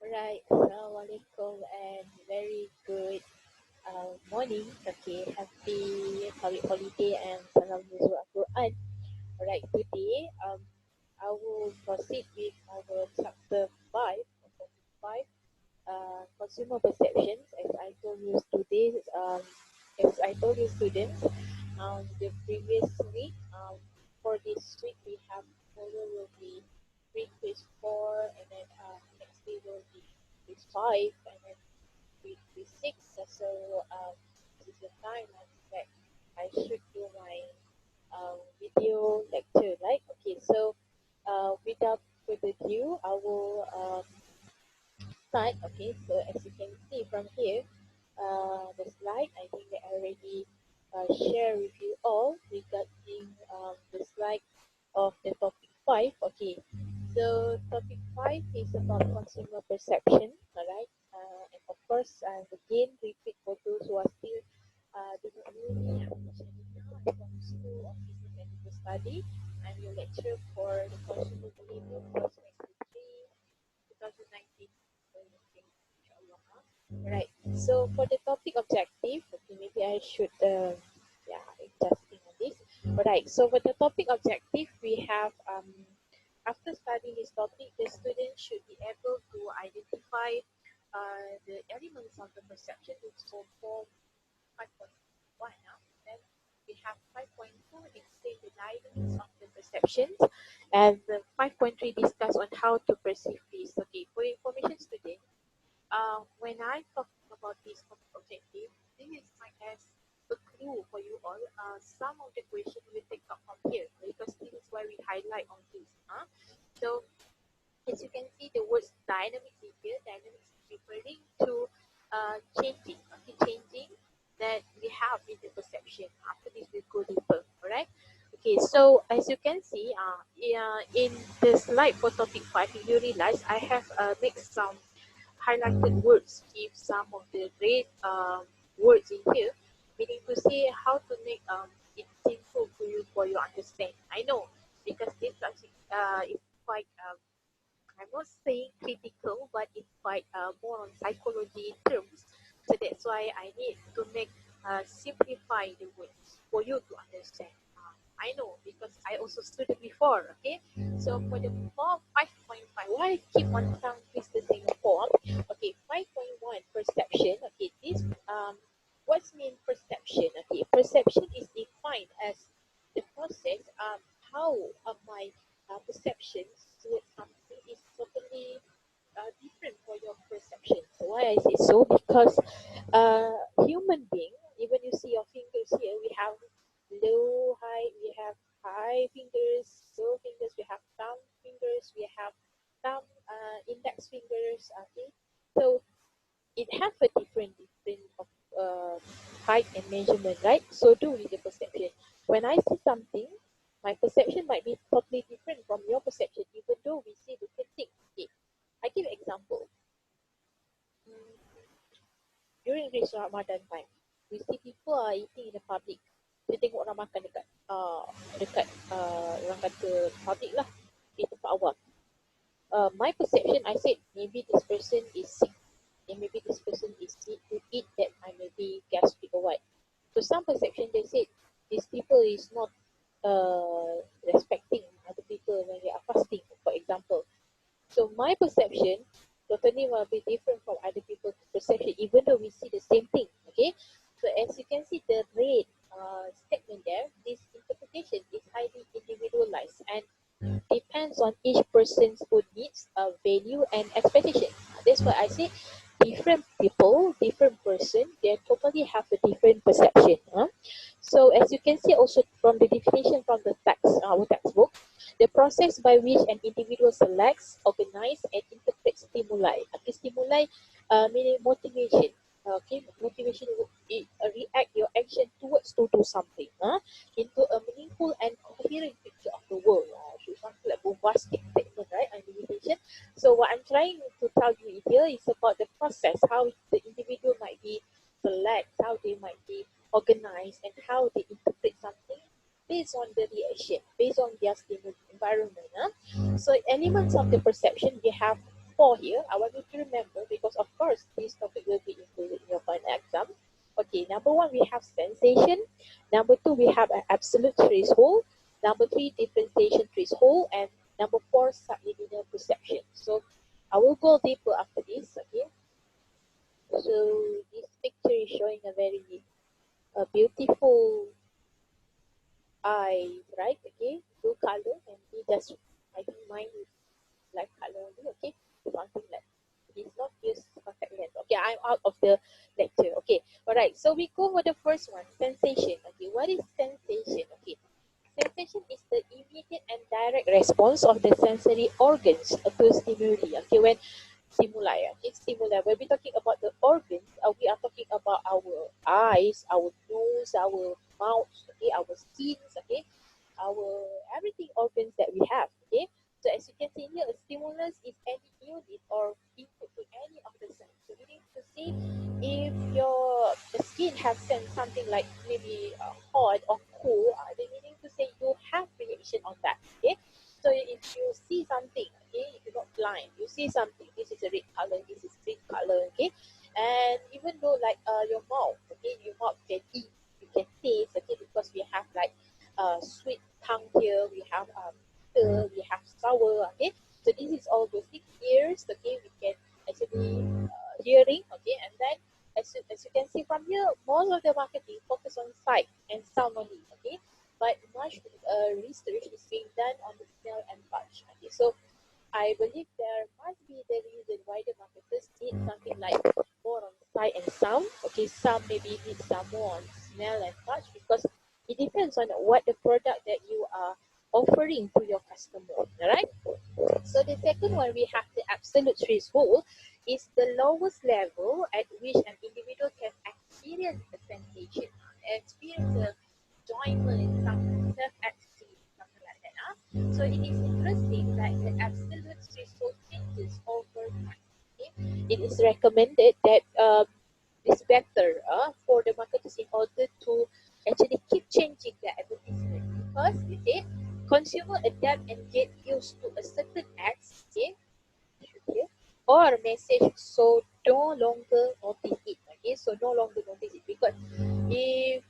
Right, Assalamualaikum and very good morning. Okay, happy public holiday and salam nuzul Al-Quran. Alright, today I will proceed with our chapter 5, consumer perceptions. As I told you students, the previous week, for this week we have tomorrow will be quiz 4, and then next day will be quiz 5, and then quiz 6. So this is the time that I should do my video lecture, right? Okay, so without further ado, I will start. Okay, so as you can see from here, the slide, I think that I already share with you all regarding the slide of the topic 5. Okay, so topic 5 is about consumer perception. Alright, and of course, again, repeat for those who are still do not know me. I'm Noorsyalina. I'm from School of Business and Legal Study. I'm your lecturer for the consumer behavior course 2019. Right. So for the topic objective, okay, maybe I should just think on this. Alright. So for the topic objective, we have after studying this topic, the student should be able to identify the elements of the perception, which will form 5.1. Then we have 5.2 explain the dynamics of the perceptions, and the 5.3 discuss on how to perceive this. Okay, for information student, when I talk about this topic objective, this is my as a clue for you all. Some of the questions we take up from here because this is why we highlight on this. So as you can see, the words dynamics in here. Dynamics is referring to changing, okay, changing that we have in the perception. After this, we go deeper. All right. Okay, so as you can see, in the slide for topic 5, you realize I have mixed some highlighted words, give some of the red words in here, meaning to say how to make it simple for you for your understanding. I know because this subject is quite I'm not saying critical, but it's quite more on psychology terms. So that's why I need to make simplify the words for you to understand. I know because I also studied before. Okay, so for the form 5.5, why I keep on tongue twisting form? Okay, 5.1 perception. Okay, this what's mean perception? Okay, perception is defined as the process how my perceptions towards something is totally different for your perception. So why I say so? Because human being, even you see your fingers here, we have low, high, we have high fingers, low fingers, we have thumb fingers, we have thumb, index fingers. Okay, so it has a different of height and measurement, right? So do with the perception. When I see something, my perception might be totally different from your perception, even though we see different things. Okay, I give an example. During this Ramadan time, we see people are eating in the public. Kita tengok orang makan dekat orang kata public lah, di tempat awam. My perception, I said maybe this person is sick, and maybe this person is need to eat that I maybe gastric or what. So some perception they said these people is not respecting other people when they are fasting, for example. So my perception totally will be different from other people's perception, even though we see the same thing. Okay, so as you can see, the red statement there, this interpretation is highly individualized and depends on each person's own needs, value, and expectation. That's why I say different people, different person, they totally have a different perception. So as you can see also from the definition from the text, our textbook, the process by which an individual selects, organizes, and interprets stimuli. Okay, stimuli meaning motivation. Okay, motivation will react your action towards to do something into a meaningful and coherent picture of the world. So something like bombastic statement, right? And limitation. So what I'm trying to tell you here is about the process, how the individual might be select, how they might be organized, and how they interpret something based on the reaction, based on their stimulus environment. So elements of the perception, we have 4 here, I want you to remember, because of course this topic will be included in your final exam. Okay, number 1, we have sensation. Number 2, we have an absolute threshold. Number 3, differentiation threshold. And number 4, subliminal perception. So I will go deeper after this. Okay, so this picture is showing a very beautiful eyes, right? Okay, blue color, and we just, I think mine is black color only. Okay, something like, he's not use contact lens. Okay, I'm out of the lecture. Okay, all right. So we go for the first one, sensation. Okay, what is sensation? Okay, sensation is the immediate and direct response of the sensory organs to stimuli. Okay, when stimuli, okay, stimuli. When we're talking about the organs, we are talking about our eyes, our nose, our mouth, okay, our skins, okay, our everything organs that we have. Okay, so as you can see here, a stimulus is any unit or input to any of the sense. So we need to see if your the skin has sensed something like maybe hot or cool, then you need to say you have reaction on that. Okay, so if you see something, okay, if you're not blind, you see something, this is a red color, this is green color, okay, and even though like your mouth, okay, your mouth can eat, you can taste, okay, because we have like sweet tongue here, we have bitter, we have sour, okay, so this is all those things. Ears, okay, we can actually hearing, okay, and then as you can see from here, most of the marketing focus on sight and sound only, okay, but much research is being done on the smell and touch. Okay, so I believe there must be the reason why the marketers need something like more on sight and sound. Okay, some maybe need some more on smell and touch, because it depends on what the product that you are offering to your customer. All right. So the second one, we have the absolute threshold, is the lowest level at which an individual can experience a sensation, experience a enjoyment, some self-esteem, something like that. So it is interesting that the absolute threshold changes over time. Okay? It is recommended that it's better for the marketers in order to actually keep changing their advertisement, because okay, consumer adapt and get used to a certain ads, okay, or message, so no longer notice it. Okay, so no longer notice it, because if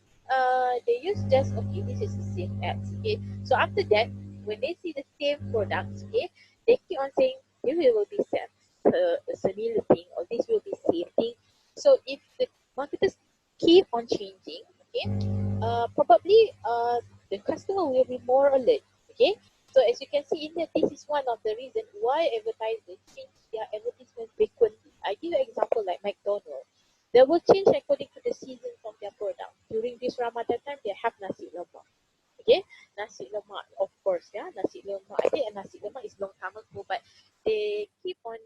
they use just, okay, this is the same ads, okay, so after that, when they see the same products, okay, they keep on saying this will be a similar thing, or this will be same thing. So if the marketers keep on changing, okay, probably the customer will be more alert. Okay, so as you can see in here, this is one of the reasons why advertisers change their advertisement frequently. I give you an example like McDonald's. They will change according to the season of their product. During this Ramadan time, they have nasi lemak. Okay, nasi lemak, of course, yeah, nasi lemak. I think nasi lemak is long time ago, but they keep on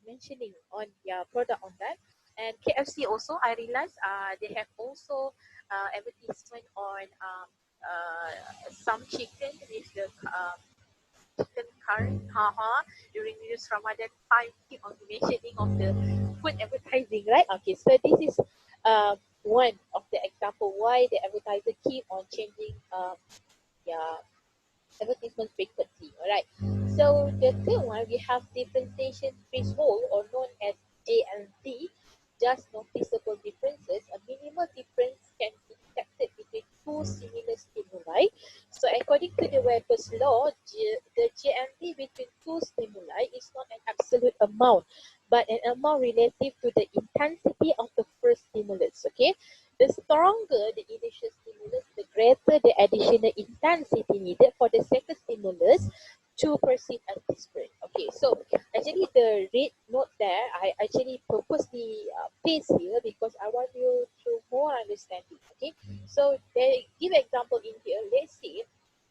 mentioning on their product on that. And KFC also, I realized they have also advertisement on some chicken with the chicken curry, during this Ramadan time, keep on mentioning of the food advertising, right? Okay, so this is one of the example why the advertiser keep on changing yeah, advertisement frequency. All right. So the third one, we have differentiation threshold, or known as JLD, just noticeable differences. A minimal difference can be detected between two similar stimuli. So according to the Weber's law, the JLD between two stimuli is not an absolute amount, but an amount relative to the intensity of the first stimulus. Okay. The stronger the initial stimulus, the greater the additional intensity needed for the second stimulus to perceive as different. Okay, so actually the red note there, I actually purposely paste here because I want you to more understand it. Okay, so they give example in here. Let's say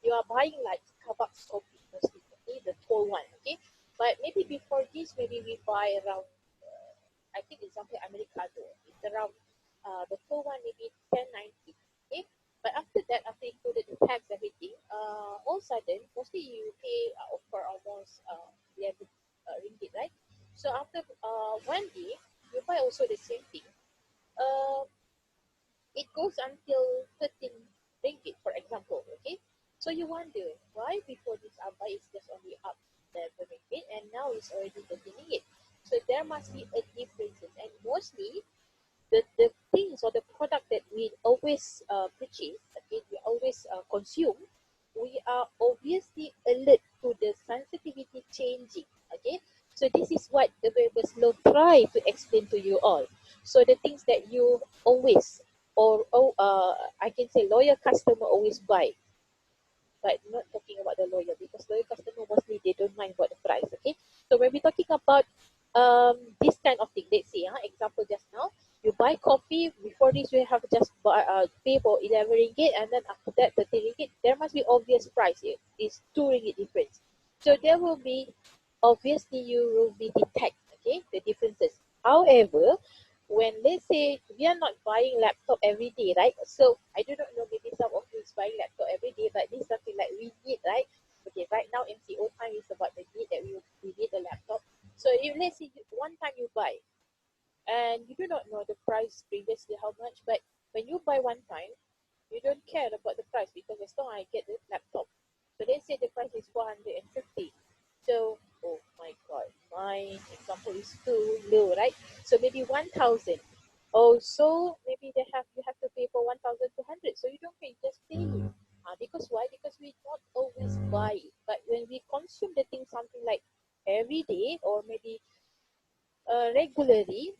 you are buying like Starbucks coffee, okay, the tall one. Okay, but maybe before this, maybe we buy around. I think example Americano. It's around the full one maybe 10.90. Okay, but after that, after included the tax everything, all of a sudden, mostly you pay for almost 11 ringgit, right? So after one day, you buy also the same thing. Uh, it goes until 13 ringgit, for example. Okay, so you wonder why before this I buy is just only up 11 ringgit and now it's already 13 ringgit. there must be a differences, and mostly the things or the product that we always purchase, okay, we always consume, we are obviously alert to the sensitivity changing. Okay, so this is what the variables law try to explain to you all. So the things that you always I can say loyal customer always buy, but not talking about the lawyer, because lawyer customer mostly they don't mind about the price. Okay, so when we're talking about this kind of thing, let's say example just now, you buy coffee. Before this you have just pay for 11 ringgit, and then after that 30 ringgit. There must be obvious price here. It's 2 ringgit difference, so there will be obviously you will be detect, okay, the differences. However, when let's say we are not buying laptop every day, right? So I do not know, maybe some of you is buying laptop every day, but this is something like we need, right? Okay, right now MCO time is about the need that we need a laptop. So if let's say one time you buy and you do not know the price previously how much, but when you buy one time, you don't care about the price, because as long as I get the laptop. So let's say the price is 450. So, oh my god, my example is too low, right? So maybe 1,000. Oh, so maybe you have to pay for 1,200. So you don't pay, just pay it. Because why? Because we not always buy it. But when we consume the thing something like every day or maybe regularly,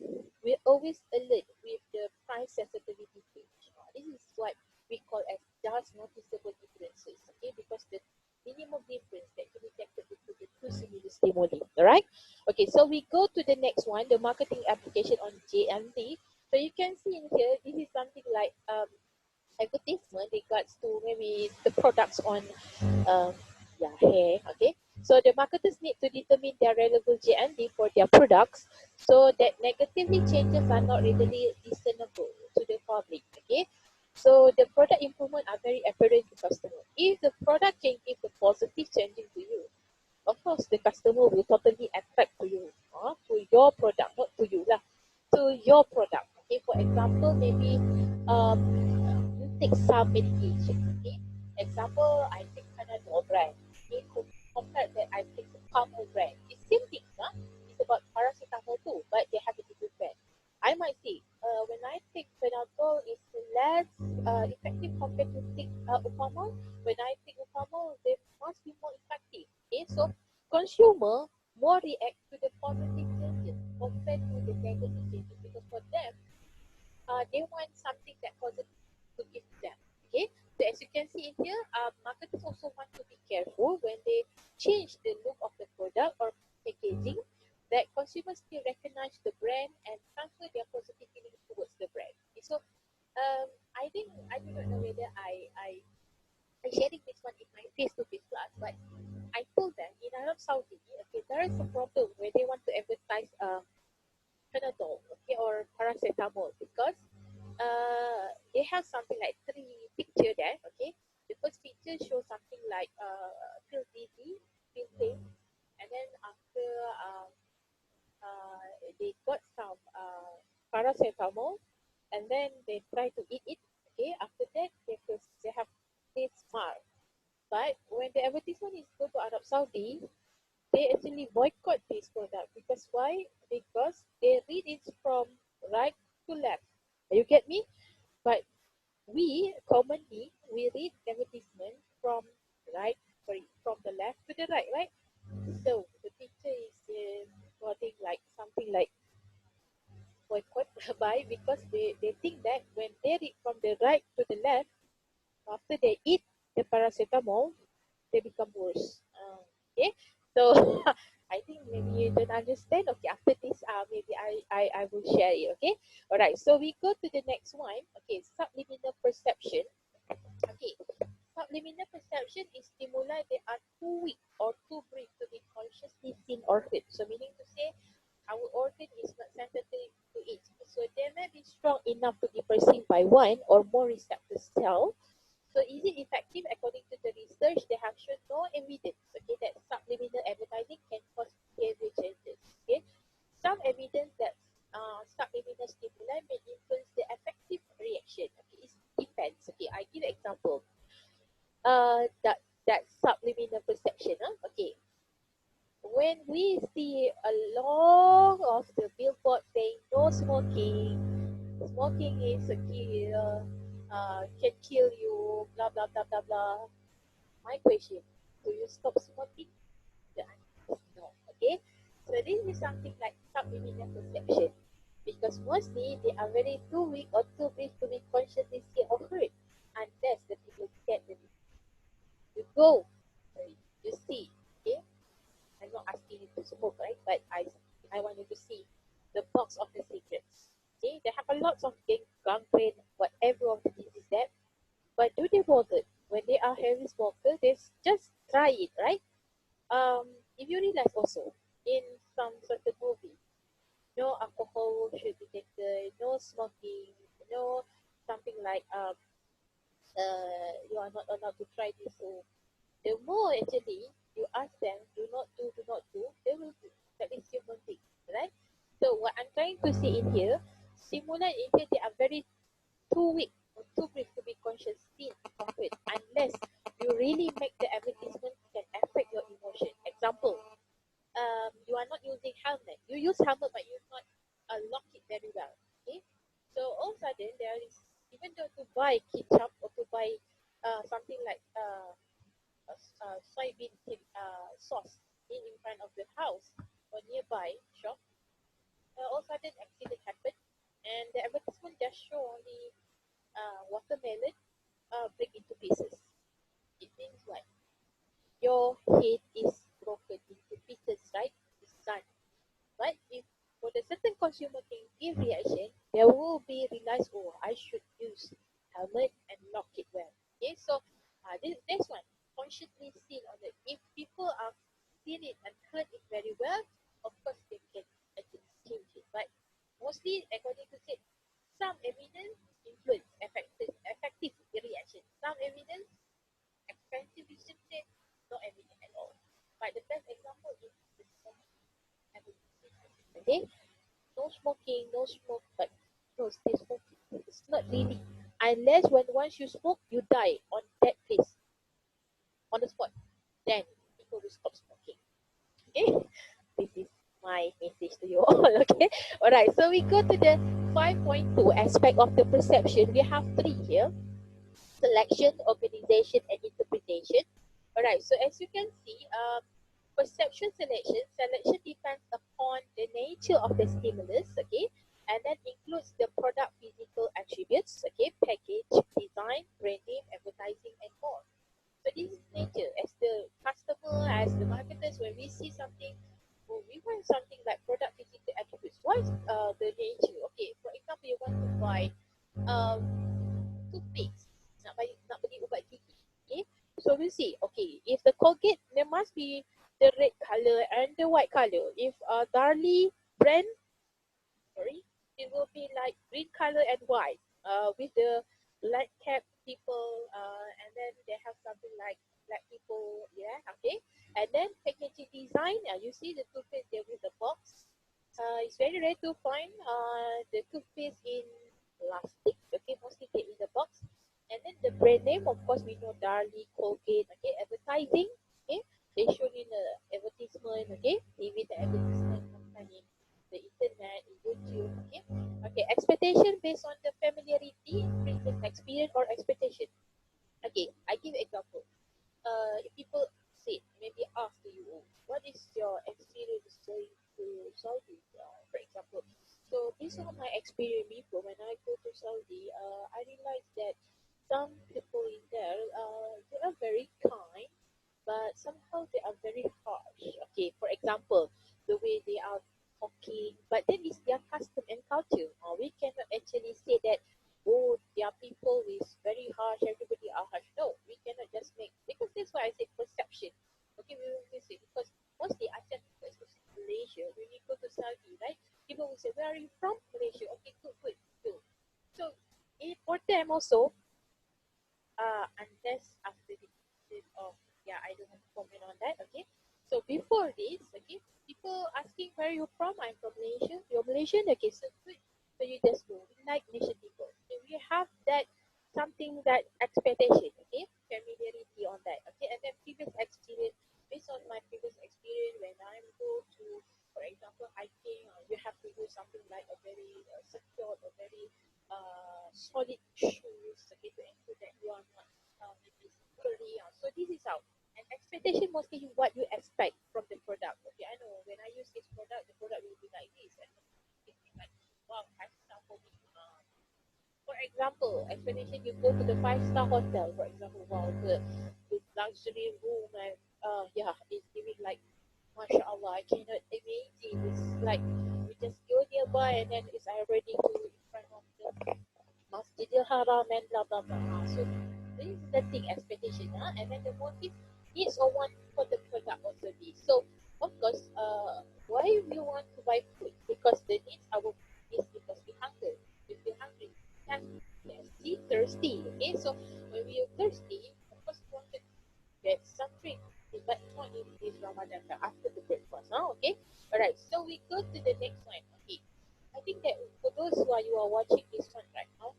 we always alert with the price sensitivity page. This is what we call as just noticeable differences, okay? Because the minimum difference that can be detected between the two similar stimuli. All right? Okay, so we go to the next one, the marketing application on JMD. So you can see in here, this is something like advertisement regards to maybe the products on hair. Okay, so the marketers need to determine their relevant GND for their products so that negatively changes are not readily discernible to the public. Okay, so the product improvement are very apparent to customer. If the product change, if the positive changing to you, of course the customer will totally attract to you, to your product, not to you lah, to your product. Okay, for example, maybe you take some medication. Okay, example, I take Panadol brand. Okay, compared that I take the Calmol brand. It's same thing, it's about paracetamol too, but they have a different brand. I might say, when I take Panadol, it's less effective compared to take Upamol. When I take Upamol, they must be more effective. Okay, so consumer more react to the positive changes compared to the negative changes, because for them, they want something that positive to give to them. Okay, so as you can see in here, marketers also want to be careful when they change the look of the product or packaging, that consumers still recognize the brand and transfer their positive feelings towards the brand. Okay, so I think I do not know whether I sharing this one in my face-to-face class, but I told them in Arab Saudi, okay, there is a problem where they want to advertise Panadol, okay, or paracetamol, because they have something like 3 picture there. Okay, the first picture shows something like feel dizzy, feel pain, and then after they got some paracetamol, and then they try to eat it. Okay, after that they have this mark. But when the advertisement is go to Arab Saudi, they actually boycott this product, because why? Because they read it from right to left. You get me? But we commonly we read advertisement from from the left to the right, right? So the picture is recording like something like boycott by, because they think that when they read from the right to the left, after they eat the paracetamol, they become worse. Okay, so I think maybe you don't understand. Okay, after this, maybe I will share it. Okay, all right. So we go to the next one. Okay, subliminal perception. Okay, subliminal perception is stimuli that are too weak or too brief to be consciously seen or heard. So meaning to say, our organ is not sensitive to it. So they may be strong enough to be perceived by one or more receptor cells. So is it effective? According to the research, they have shown no evidence, okay, that subliminal advertising can cause behavior changes. Okay, some evidence that subliminal stimuli may influence the affective reaction. Okay, it depends. Okay, I give an example. That subliminal perception. Okay, when we see a lot of no smoking. Smoking is a kill, can kill you, blah blah blah blah blah. My question: do you stop smoking? The answer is no. Okay, so this is something like subliminal perception, because mostly they are very too weak or too brief to be consciously scared or hurt, unless the people get the you go, sorry, you see. Okay, I'm not asking you to smoke, right? But I want you to see the box of the secrets. Okay, they have a lot of gangrene, whatever of the disease that. But do they bother when they are heavy smoker? They just try it, right? If you realize also in some certain movie, no alcohol should be taken, no smoking, no something like you are not allowed to try this. So the more actually you ask them, do not do, they will do. That is human thing, right? So what I'm trying to say in here, stimulant in here, they are very too weak or too brief to be conscious seen of it, unless you really make the advertisement can affect your emotion. Example, you are not using helmet. You use helmet, but you not lock it very well. Okay, so all of a sudden there is, even though to buy ketchup or to buy something like soybean sauce in front of the house or nearby shop, all of a sudden accident happened, and the advertisement just show only watermelon break into pieces. It means what? Your head is broken into pieces, right? It's done. But if for the certain consumer can give reaction, there will be realize, oh, I should use helmet and lock it well. Okay, so this one consciously seen on it. If people are seen it and heard it very well, of course they can actually change it. But mostly, according to say, some evidence influence effective reaction. Some evidence expensive research say no evidence at all. But the best example is the smoking evidence. Okay, no smoking, no smoke, but no, still smoking. It's not really. Unless when once you smoke, you die on that place, on the spot. Then people will stop smoking. Okay, this is my message to you all. Okay, alright. So we go to the 5.2 aspect of the perception. We have three here: selection, organization, and interpretation. Alright. So as you can see, perception selection depends upon the nature of the stimulus, okay, and that includes the product physical attributes, okay, package, design, brand name, advertising, and more. So this is nature. As the customer, as the marketers, when we see something, oh, we want something like product physical attributes. What is the nature? Okay, for example, you want to buy um, toothpaste, nak beli ubat gigi. Okay, so we see. Okay, if the Colgate, there must be the red color and the white color. If Darlie brand, sorry, it will be like green color and white. With the light cap people, and then they have something like black people. Yeah, okay. And then packaging design. You see the toothpaste there with the box. It's very rare to find the toothpaste in plastic. Okay, mostly they in the box. And then the brand name, of course, we know Darlie, Colgate. Okay, advertising. Okay, they show in the advertisement. Okay, TV the advertisement sometime in the internet, in YouTube. Okay, okay. Expectation based on the familiarity, previous experience, or expectation. Okay, I give example. If people say, maybe ask you, what is your experience going to Saudi, for example? So based on my experience before, when I go to Saudi, I realized that some people in there, they are very kind, but somehow they are very harsh. Okay, for example, the way they are talking, but then it's their custom and culture. We cannot actually say that, oh, their people is very harsh, everybody are harsh. No, we cannot just make, because that's why I say perception. Okay, we will say, because mostly ASEAN people, especially Malaysia, when we go to Saudi, right, people will say, where are you from? Malaysia. Okay, good, good, good. So for them also, unless after the decision of, yeah, I don't want to comment on that. Okay, so before this, okay, people asking where you from. I'm from Malaysia. You're Malaysian. Okay, so good. So you just go. We like Malaysian people. So we have that something, that expectation. Okay, familiarity on that. Okay, and then previous experience. Based on my previous experience, when I go to, for example, hiking, you have to use something like a very secure, a very solid shoes, okay, to ensure that you are not maybe slippery. So this is how. And expectation mostly what you expect from the product. Okay, I know when I use this product, the product will be like this, and it's like, wow, 5 star for me. For example, explanation, you go to the 5 star hotel, for example, wow, the luxury room, and yeah, it's giving like, Masya Allah, I cannot imagine. It's like we just go nearby and then it's already to in front of the Masjidil Haram and blah blah blah. So this is the thing, expectation, and then the motive needs or want for the product or service. So of course, why we want to buy food? Because the needs our is because we hunger. If we're hungry, we have thirsty, thirsty. Okay, so when we are thirsty, of course we want to get some drink, but not in this Ramadan after the breakfast. Okay, alright. So we go to the next one. Okay, I think that for those who are you are watching this one right now,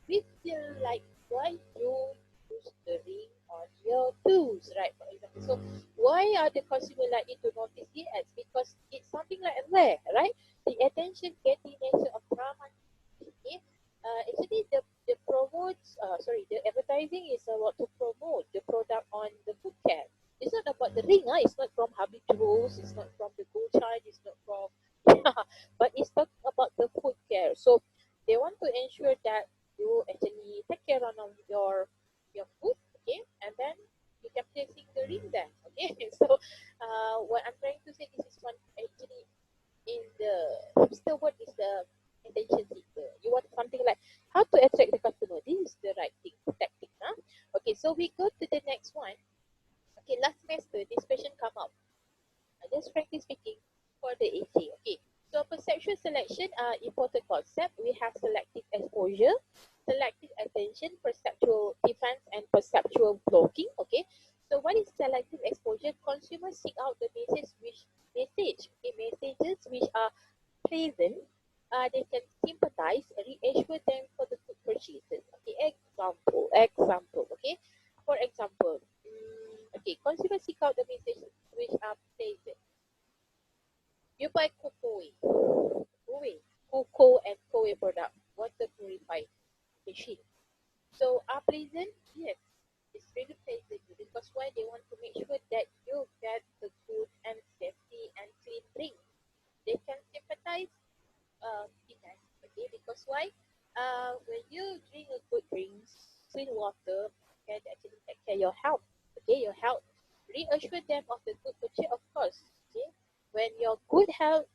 we feel like why you use the ring on your toes, right? For example, so why are the consumer likely to notice the ads? Because it's something like there, right? The attention getting nature of drama. Okay? Actually, the promotes, sorry, the advertising is about to promote the product on the food care. It's not about the ring, it's not from Habib Jewels, it's not from the Gold Child, it's not from, but it's talking about the food care. So they want to ensure that you actually take care of your food, okay, and then you can placing the ring there, okay. So what I'm trying to say, this is one actually in the hipster word is the attention seeker. You want something like how to attract the customer. This is the right thing, tactic. Okay, so we go to the next one. Okay, last semester this question come up. Just frankly speaking, for the AT. Okay, so perceptual selection, important concept. We have selective exposure, selective attention, perceptual defense, and perceptual blocking. Okay, so what is selective exposure? Consumers seek out the messages which are pleasant. They can sympathize, reassure them for the food purchases. Okay, example. Okay, for example, okay, consumers seek out the messages which are pleasant. You buy cocoa and cocoa product, water purified machine. So are pleasant? Yes, it's really pleasant because why they want to make sure that you get the good and safety and clean drink. They can sympathize, yes, okay, because why? When you drink a good drinks, clean water can actually take care your health. Okay, your health. Reassure them of the good purchase, of course. Okay, when your good health,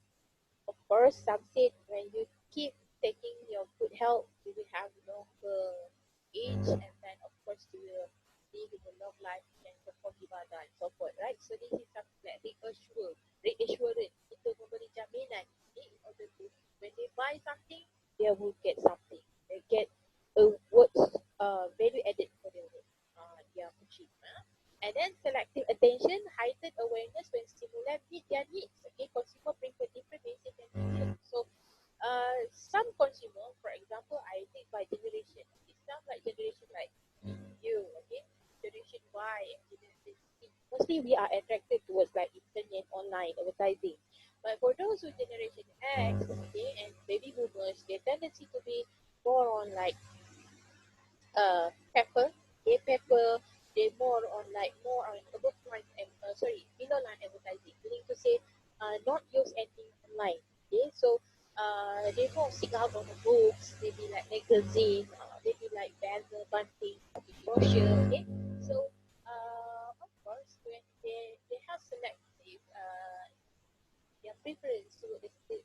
of course, some said when you keep taking your good health, you will have longer age, and then of course you will live in a long life and perform ibadah and so forth, right? So this is something like reassurance, itu memberi jaminan. Okay, in order to when they buy something, they will get something. They get a words value added for their purchase. And then selective attention, heightened awareness when stimuli meet their needs. Okay, consumer bring a different message and medium. So, some consumer, for example, I think by generation, it sounds like generation like you, okay, generation Y, and generation Z. Mostly we are attracted towards like internet, online advertising. But for those who generation X, okay, and baby boomers, their tendency to be more on like pepper, pepper, they more on above line and below line advertising. Meaning to say, not use anything online. Okay, so they more seek out on the books, maybe like magazine, maybe like banner, bunting, brochure. Okay, so of course when they have selective their preference to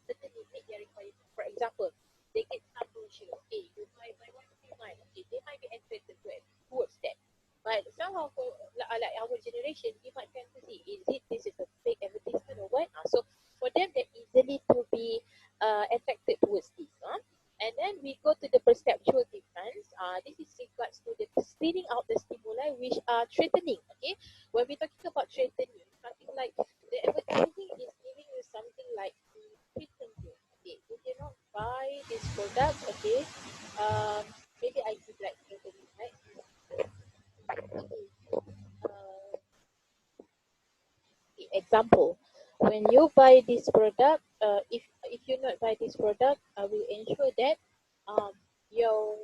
certainly meet their requirement. For example, they get some brochure. Okay, you buy one free one. Okay, they might be interested towards that. But somehow for like our generation, we might tend to see this is a fake advertisement or what? So for them, they're easily to be attracted towards this. And then we go to the perceptual defense. This is regards to the screening out the stimuli which are threatening. Okay, when we're talking about threatening, something like the advertising is giving you something like threaten you. Okay, you cannot buy this product. Okay, maybe I give like threatening, right? Okay. Example, when you buy this product, if you not buy this product, I will ensure that your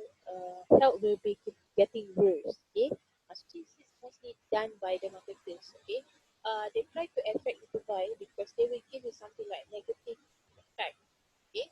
health will be getting worse. Okay, so this is mostly done by the marketers. Okay, they try to attract you to buy because they will give you something like negative effect. Okay,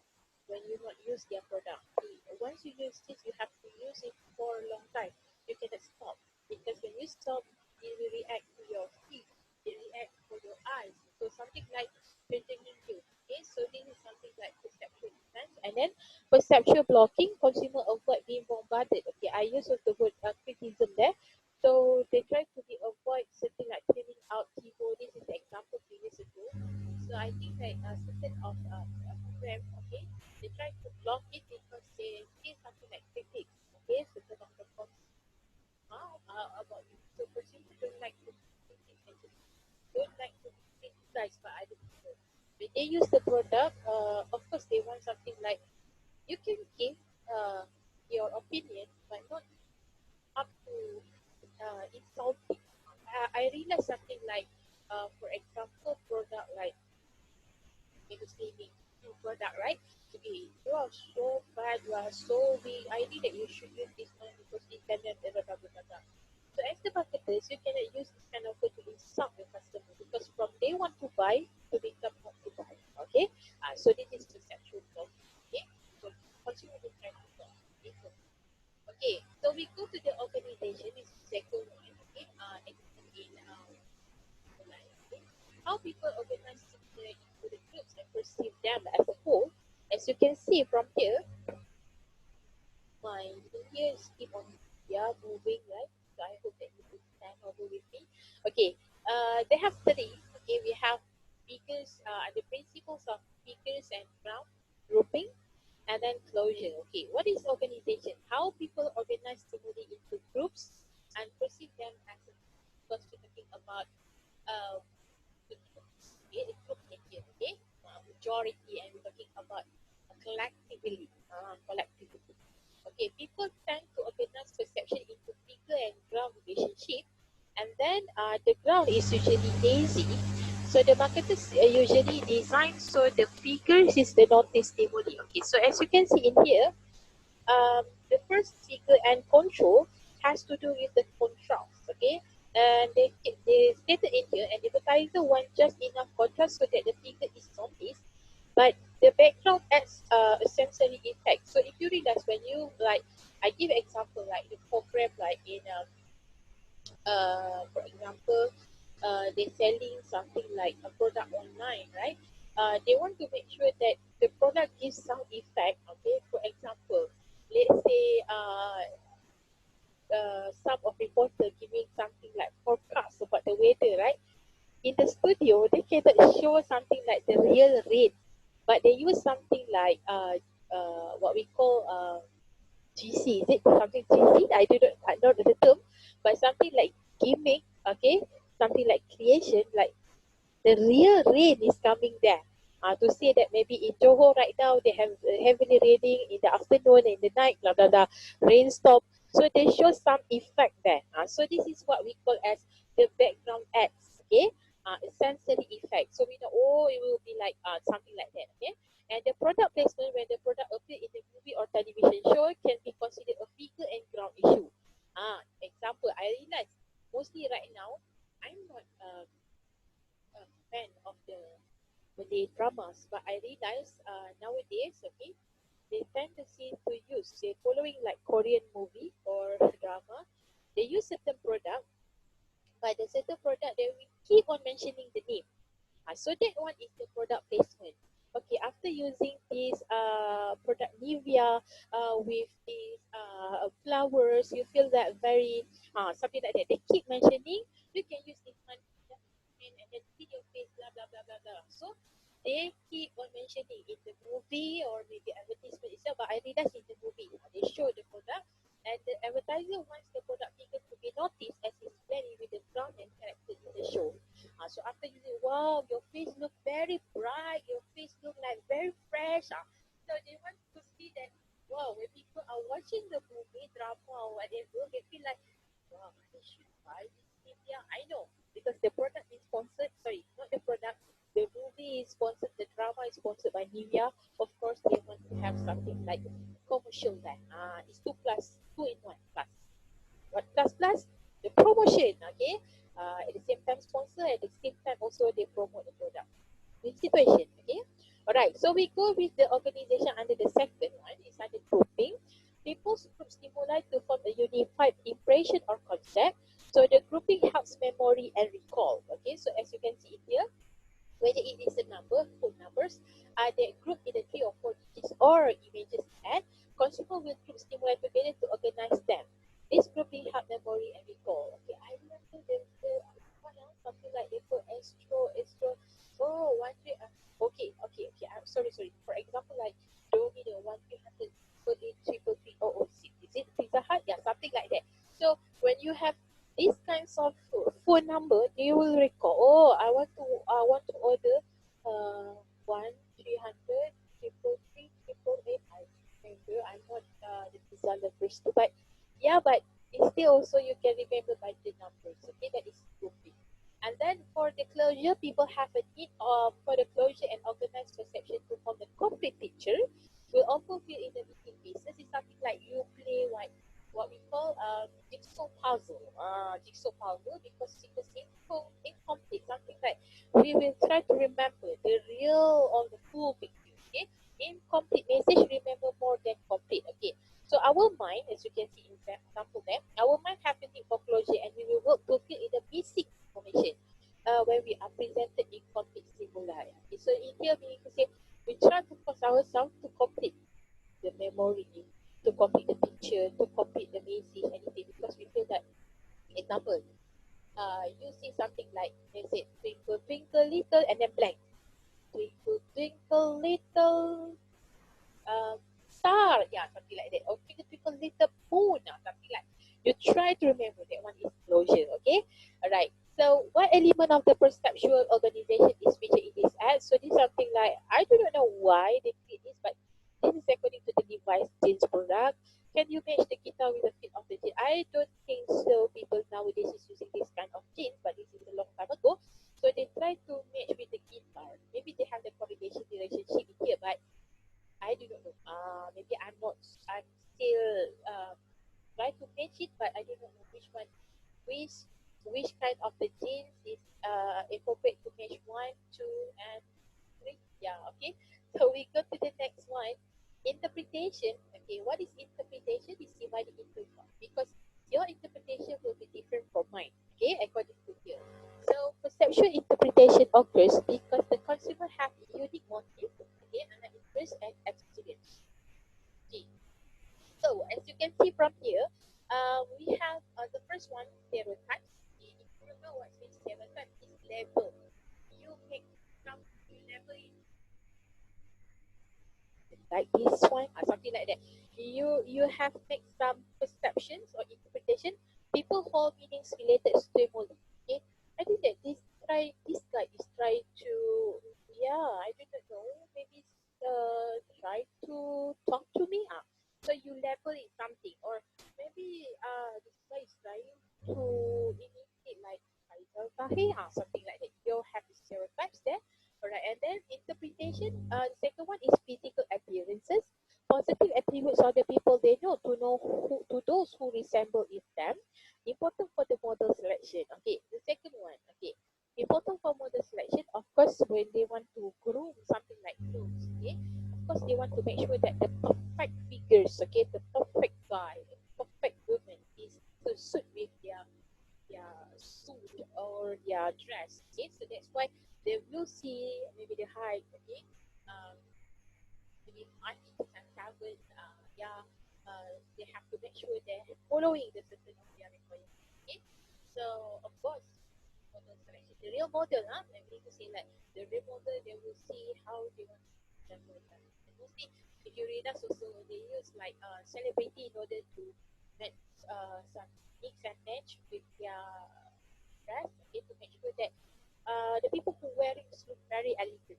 when you not use their product, okay? Once you use this, you have to use it for a long time. You cannot stop because when you stop, it will react to your feet. It react for your eyes. So something like threatening you. Okay, so this is something like perceptual defense, and then perceptual blocking. Consumer avoid being bombarded. Okay, I use of the word criticism there. So they try to be avoid something like cleaning out keyboard. This is the example previous ago. So I think that certain of program, okay, they try to block it because they see something like critics, okay, certain of the posts about you. So consumers don't like to be critics, don't like to be criticized by other people. When they use the product, of course they want something like you can give your opinion, but not up to insulting. I realize something like, for example, product like saving product, right? Okay, you are so bad, you are so weak. I think that you should use this one because it can blah, blah, blah, blah, blah. So as the marketers, you cannot use this kind of word to insult your customer because from they want to buy to become not to buy. Okay, so this is perceptual block. Okay, so consumer will try to block. Okay, so we go to the organization. This is second one. Okay, in okay? How people organize together into the groups and perceive them as a whole. As you can see from here, my fingers keep on moving, right? So I hope that you will stand over with me. Okay, they have three. Okay, we have figures, the principles of figures and ground grouping, and then closure. Okay, what is organization? How people organize stimuli into groups and perceive them as a, because we're talking about uh, the group, okay, the group in here, okay, majority, and we're talking about collectivity. Okay, people tend to organize perception into figure and ground relationship, and then the ground is usually lazy. So the marketers usually design so the figures is the notice stimuli. Okay, so as you can see in here, the first figure and control has to do with the contrast. Okay, and they stated in here, and advertiser want just enough contrast so that the figure is noticed, but the background adds a sensory effect. So if you realize when you like, I give example like the program like in for example, they're selling something like a product online, right? They want to make sure that the product gives some effect. Okay, for example, let's say some of reporter giving something like forecast about the weather, right? In the studio, they cannot show something like the real rate, but they use something like what we call GC. Is it something GC? I don't know the term, but something like gimmick. Okay, something like creation, like the real rain is coming there. To say that maybe in Johor right now they have heavily raining in the afternoon and in the night, blah blah blah, rain stop. So they show some effect there. So this is what we call as the background ads. Okay, sensory effect. So we know, oh, it will be like something like that. Okay, and the product placement when the product appear in the movie or television show can be considered a figure and ground issue. Example, I realize mostly right now I'm not a fan of the Malay dramas, but I realize nowadays, okay, they tendency to use, they following like Korean movie or drama, they use certain product, but the certain product they will keep on mentioning the name. So that one is the product placement. Okay, after using this product Nivea with these flowers, you feel that very something like that. They keep mentioning you can use this one and then clean your face, blah blah blah blah blah. So they keep on mentioning in the movie or maybe advertisement itself, but I realize in the movie they show the product and the advertiser wants the product figure to be noticed as it's blending with the ground and character in the show. So after using, wow, your face look very bright, your face look like very fresh. So they want to see that, wow, when people are watching the movie, drama or whatever, they feel like, wow, I should buy this media. I know, because the product is sponsored, sorry, not the product, the movie is sponsored, the drama is sponsored by Nivea, of course they want to have something like commercial land. It's 2 plus 2 in 1 plus. What plus plus? The promotion, okay? At the same time sponsor, at the same time also they promote the product. The situation, okay? Alright, so we go with the organization under the second one, is under grouping. People's group stimuli to form a unified impression or concept. So the grouping helps memory and recall. Okay, so as you can see here, whether it is a number, full numbers, they group in the 3 or 4 digits or images, and consumer will group stimuli together to organize them. This grouping help memory and recall. Okay, I remember the what else? Something like they put astro. Oh, one three. Okay. I'm sorry. For example, like Domino 1300 triple 3006. Is it Pizza Hut? Yeah, something like that. So when you have these kinds of phone number, they will recall. Oh, I want to order 1300 triple 3888. I remember. I'm not the pizza lovers too, but yeah, but it's still also you can remember by the numbers. Okay, that is grouping. And then for the closure, people have a need for the closure and organized perception to form the complete picture. Will often feel in the meeting basis is something like you play like what we call jigsaw puzzle. Jigsaw puzzle because it is incomplete. Something like we will try to remember the real or the full picture. Okay, incomplete message remember more than complete. Okay, so our mind, as you can see in example there, our mind have a need for closure, and we will work to fill in the missing information when we are presented incomplete stimuli. Okay, so in here we can say we try to force ourselves to complete the memory, to complete the picture, to complete the message, anything, because we feel that, example, you see something like, they say, twinkle, twinkle, little, and then blank. Twinkle, twinkle, little star, yeah, something like that. Or twinkle, twinkle, little moon, something like. You try to remember that one is closure, okay? Alright. So, what element of the perceptual organization is featured in this ad? So, this is something like, I do not know why they create this, but this is according to the device jeans product. Can you match the guitar with the fit of the jeans? I don't think so. People nowadays is using this kind of jeans, but this is a long time ago. So, they try to match with the guitar. Maybe they have the correlation relationship in here, but I do not know. Maybe I'm not. I'm still try to match it, but I do not know which which kind of the genes is appropriate to match 1, 2, and 3. Yeah, okay. So we go to the next one. Interpretation. Okay, what is interpretation? Is divided into one because your interpretation will be different from mine. Okay, according to here. So perceptual interpretation occurs because the consumer have a unique motive, okay, and an interest and experience. Okay. So as you can see from here, we have the first one, stereotypes. If you don't know what means stereotype, is label. You make some, you label it like this one or something like that. You have make some perceptions or interpretation. People hold meanings related to stimuli. Okay, I think that this guy is trying to, yeah, I don't know, maybe try to talk to me. So you label it something, or maybe this guy is trying to imitate like Faisal Tahir, something like that. You have the stereotypes there. Alright, and then interpretation. The second one is physical appearances. Positive attributes of the people they know to those who resemble in them. Important for the model selection. Okay, the second one. Okay, important for model selection. Of course, when they want to groom something like clothes. Okay, of course they want to make sure that the perfect figures. Okay, the perfect guy, the perfect woman is to suit with their suit or their dress. Okay, so that's why they will see maybe the height. Okay, um, maybe 5 inches and 7. Yeah, they have to make sure they're following the certain of their requirements. Okay, so of course, model selection, the real model, maybe to say like the real model, they will see how they want to resemble them. And mostly, if you read us also, they use like celebrity in order to match some mix and match with their dress. Okay, to make sure that the people who wearing look very elegant.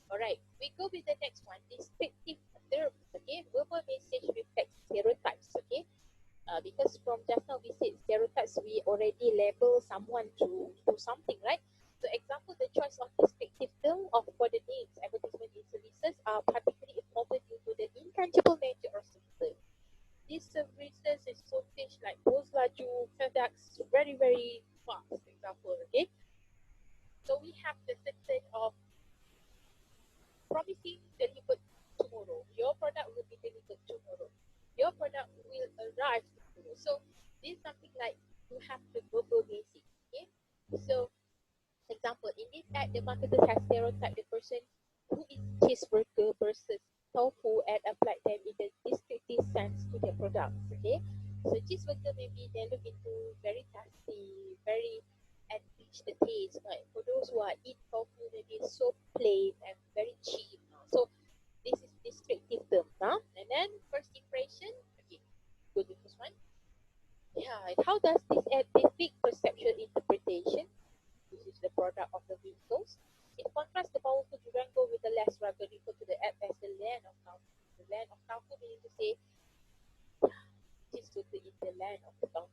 Alright, we go with the next one. Descriptive terms. Okay, verbal message reflects stereotypes. Okay, because from just now we said stereotypes, we already label someone to something, right? So example, the choice of descriptive term of for the names advertisement is a reason are particularly important due to the intangible nature of services. These services is so fish like Bose Laju, FedEx, very, very fast, for example, okay? So we have the certain of promising delivered tomorrow. Your product will be delivered tomorrow. Your product will arrive tomorrow. So this is something like you have the verbal basic, okay? So example, in this ad, the marketer has stereotyped the person who eats cheeseburger versus tofu and applied them in the descriptive sense to their products. Okay, so cheeseburger maybe they look into very tasty, very enrich the taste. Right? For those who are eat tofu, maybe it's so plain and very cheap. So this is descriptive term. And then first impression. Okay, go to the first one. Yeah, how does this add depict perceptual interpretation? This is the product of the vehicles. In contrast, the powerful Durango with the less rugged refer to the app as the land of Taufu. The land of Taufu meaning to say, this is to in the land of the Taufu.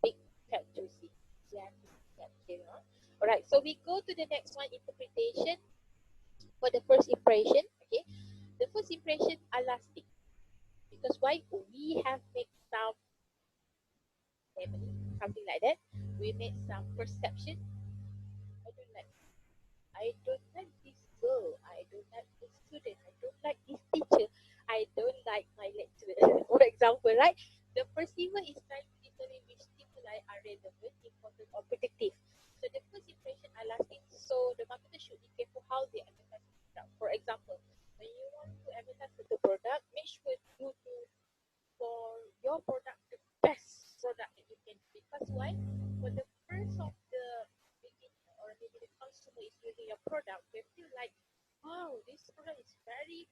Big, fat, juicy. Yeah, okay, huh? Alright, so we go to the next one, interpretation for the first impression. Okay, the first impression are lasting. Because why? We have made some memory, something like that. We made some perception. I don't like this girl. I don't like this student. I don't like this teacher. I don't like my lecturer. For example, right? The perceiver is trying to determine which stimuli are relevant, important, or predictive. So the first impression are lasting. So the marketer should be careful how they advertise the product. For example, when you want to advertise the product, make sure you do for your product the best product that you can. Because why? For the first of the beginner or maybe the consumer is using your product, they feel like, wow, this product is very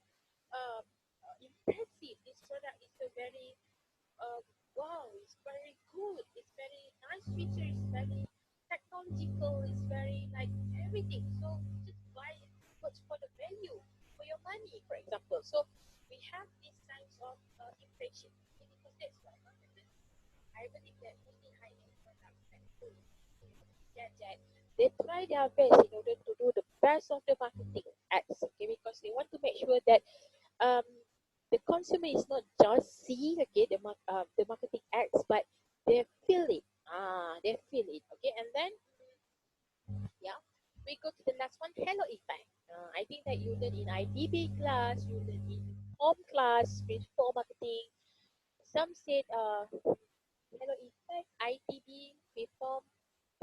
impressive. This product is a very wow, it's very good. It's very nice feature. It's very technological. It's very like everything. So just buy it. What's for the value for your money, for example. So we have these kinds of impression because that's why I believe that many high-end products like food, gadget, they try their best in order to do the best of the marketing ads, okay, because they want to make sure that um, the consumer is not just see, okay, the marketing ads, but they feel it. They feel it, okay, and then yeah, we go to the last one, halo effect. I think that you learn in IDB class, you learn in home class, principal marketing. Some said halo effect, ITB, reform,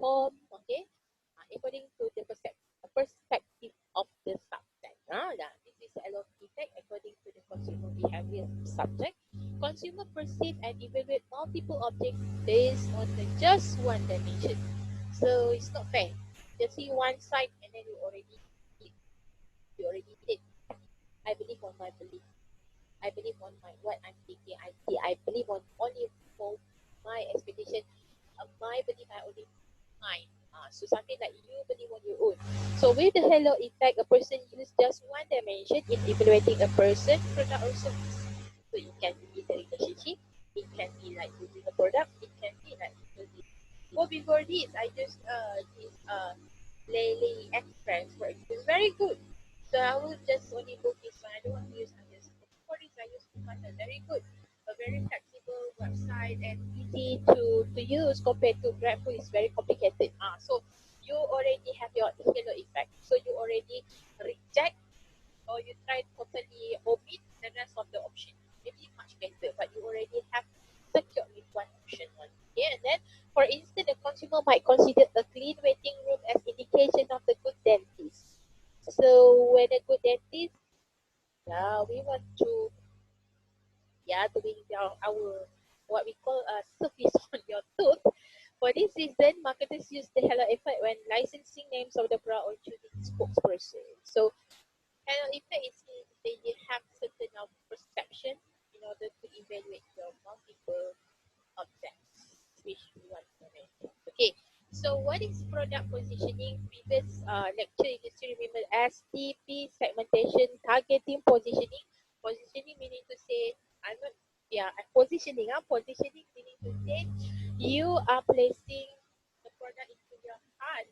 home, okay, according to the perspective of the subject. Yeah, this is halo effect according to the consumer behavior subject. Consumer perceive and evaluate multiple objects based on the just one dimension. So it's not fair. You see one side and then you already did. I believe on my belief. I believe on my what I'm thinking. I believe on only for my expectation. My belief I only mine. So something like you believe on your own. So with the halo effect, a person uses just one dimension in evaluating a person, product or service. So it can be the relationship, it can be like using a product, it can be like using. Well, before this, I just this Lele Express, for example, it's very good. So I will just only book this one. I don't want to use others. For this, I use Kumata. Very good. A very flexible website and easy to use compared to Grab, who is very complicated. So you already have your halo effect. So you already reject or you try totally omit the rest of the option. Maybe much better, but you already have secured with one option on. Okay, and then for instance, the consumer might consider a clean waiting room as indication of the good dentist. So when a good dentist, yeah, we want to doing our what we call a service on your tooth. For this reason, marketers use the halo effect when licensing names of the brand or choosing spokesperson. So halo effect is they have certain of perception in order to evaluate your multiple objects which we want to mention. Okay, so what is product positioning? Previous lecture you still remember STP, segmentation, targeting, positioning. Positioning meaning to say I'm not positioning. Positioning meaning to say you are placing the product into your heart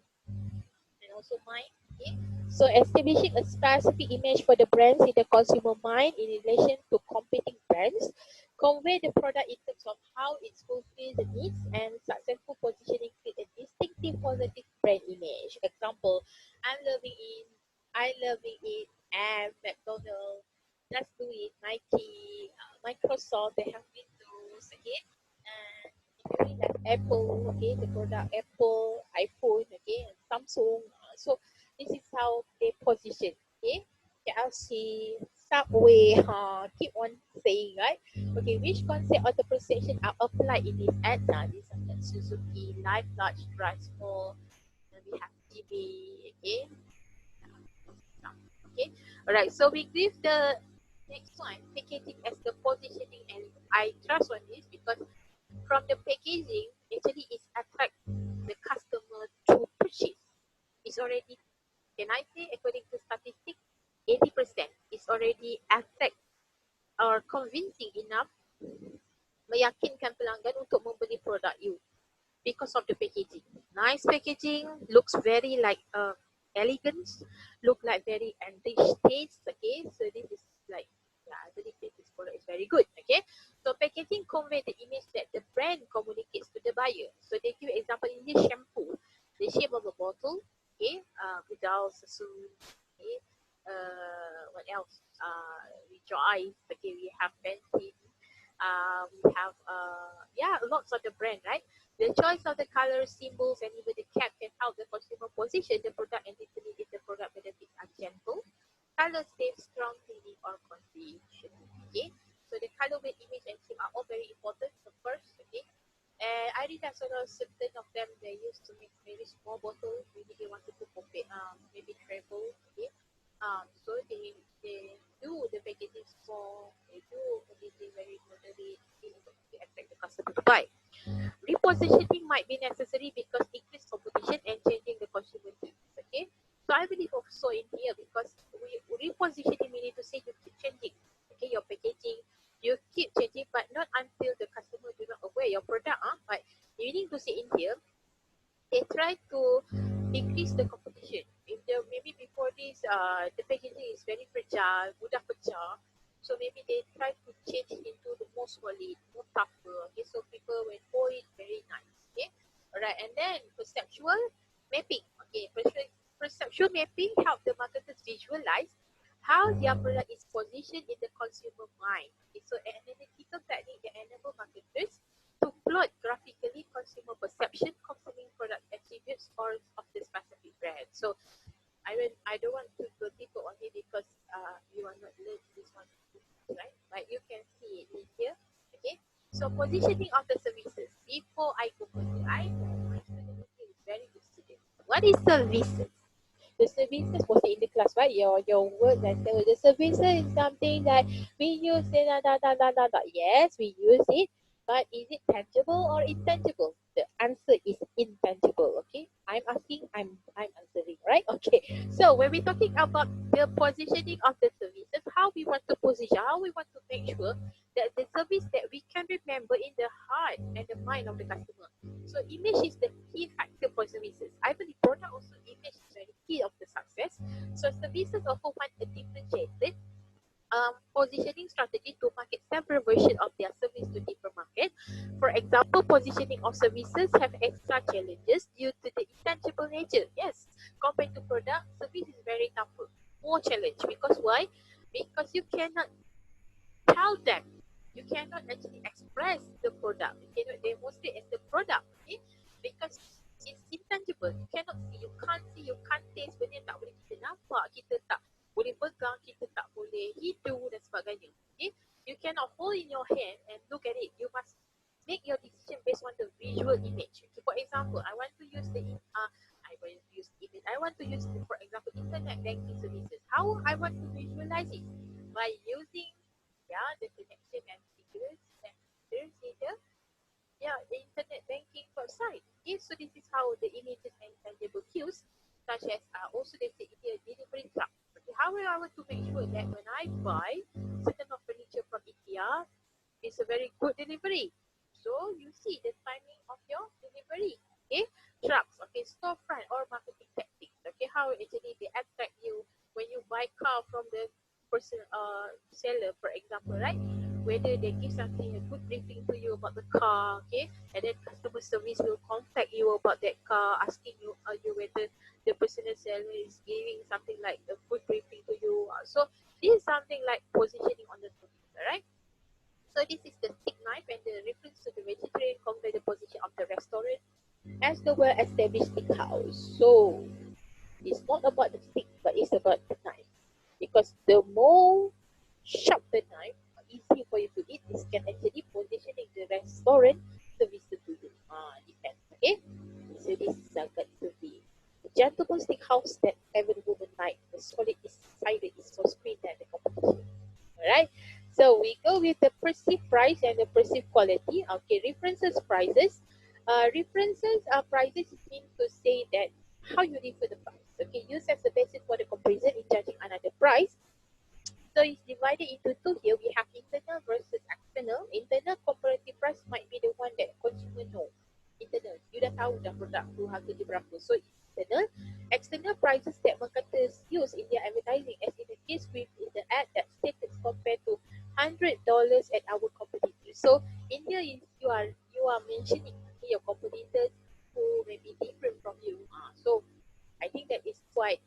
and also mind. Okay? So establishing a specific image for the brands in the consumer mind in relation to competing brands, convey the product in terms of how it fulfills the needs, and successful positioning create a distinctive positive brand image. Example, I'm loving it, I loving it, and McDonald's, let's do it, Nike, Microsoft, they have Windows, okay? And if you have Apple, okay, the product Apple, iPhone, okay, and Samsung. So this is how they position. Okay, KLC, Subway, keep on saying, right? Okay, which concept of the perception are applied in this ad? Now, this is like Suzuki, Life Large, Drive Small, then we have TV, okay? Okay, alright, so we give the next one, packaging as the positioning, and I trust on this because from the packaging, actually it attracts the customer to purchase. It's already, can I say, according to statistics, 80% is already attract or convincing enough meyakinkan pelanggan untuk membeli produk you because of the packaging. Nice packaging, looks very like elegant, look like very enriched taste. Okay, so this is like, yeah, I believe this product is very good. Okay, so packaging convey the image that the brand communicates to the buyer. So they give example in this shampoo, the shape of a bottle. Okay, without sassoon. Okay, what else? Rejoice. Okay, we have Pantene. We have yeah, lots of the brand, right? The choice of the colors, symbols, and even the cap can help the consumer position the product and determine if the product benefits are gentle, color safe, strong, cleaning, or condition. Okay, so the color, weight, image, and shape are all very important. So first, okay, and I read that sort of certain of them they used to make very small bottles. Maybe they wanted to compare, maybe travel. Okay, so they do the packaging small. They do packaging very moderate to attract the customer to buy. Repositioning might be necessary because increased competition and changing the consumer needs. Okay, so I believe also in here because we repositioning, we need to say you keep changing. Okay, your packaging, you keep changing, but not until the customer do not aware your product. But you need to say in here, they try to decrease the competition. If the maybe before this, the packaging is very fragile, mudah pecah. So maybe they try to change into the more solid, more tougher. Okay, so people will hold it very nice. Okay, alright, and then perceptual mapping. Okay, perceptual mapping help the marketers visualize how their product is positioned in the consumer mind. Okay, so an analytical technique that enable marketers to plot graphically consumer perception concerning product attributes or of the specific brand. So I don't want to go deeper on it because you are not learning this one, right? But you can see it in here. Okay. So positioning of the services. Before I go further, I know my student is very good student. What is services? The services was in the class, right? Your word that the services is something that we use in Yes, we use it, but is it tangible or intangible? The answer is intangible. Okay, I'm asking, I'm answering, right? Okay, so when we're talking about the positioning of the services, how we want to position, how we want to make sure that the service that we can remember in the heart and the mind of the customer. So image is the key factor for services. I believe product also image is very key of the success. So services also want a differentiated positioning strategy to market several versions of their service to different market. For example, positioning of services have extra challenges due to the intangible nature. Yes, compared to product, service is very tougher, more challenge. Because why? Because you cannot tell them. You cannot actually express the product. You cannot demonstrate as the product. Okay? Because it's intangible. You cannot see, you can't see, you can't taste. Benda tak boleh kita nampak, kita tak boleh pegang, kita tak boleh hidu dan sebagainya. Okay? You cannot hold in your hand and look at it. You must make your decision based on the visual image. Okay, for example, I want to use the image. I want to use, for example, internet banking services. How I want to visualize it? By using, yeah, the connection and figures and figures in the internet banking website. Okay, so this is how the images and tangible cues, such as also they say here delivery truck. Okay, how will I want to make sure that when I buy certain of furniture from IKEA, it's a very good delivery. So you see the timing of your delivery. Okay, trucks. Okay, storefront or marketing tactics. Okay, how actually they attract you when you buy car from the person seller, for example, right? Whether they give something a good briefing to you about the car, okay, and then customer service will contact you about that car, asking you whether the personal seller is giving something like a good briefing to you. So this is something like positioning on the service, right? So this is the stick knife, and the reference to the vegetarian convey the position of the restaurant as the well-established stick house. So it's not about the stick, but it's about the knife. Because the more sharp the knife, easy for you to eat, this can actually positioning the restaurant service to you. Depends. Okay. So this is got to be the gentleman stick house that every woman like. The solid is sided is so screen than the competition. Alright. So we go with the perceived price and the perceived quality. Okay, references prices. References prices mean to say that how you refer the price. Okay, used as a basis for the comparison in judging another price. So it's divided into two here. We have internal versus external. Internal comparative price might be the one that consumer know. Internal, you dah tahu dah produk tu harga dia berapa. So internal. External prices that marketers use in their advertising, as in the case with in the ad that stated compared to $100 at our competitors. So in here you are mentioning your competitors who may be different from you. So I think that is quite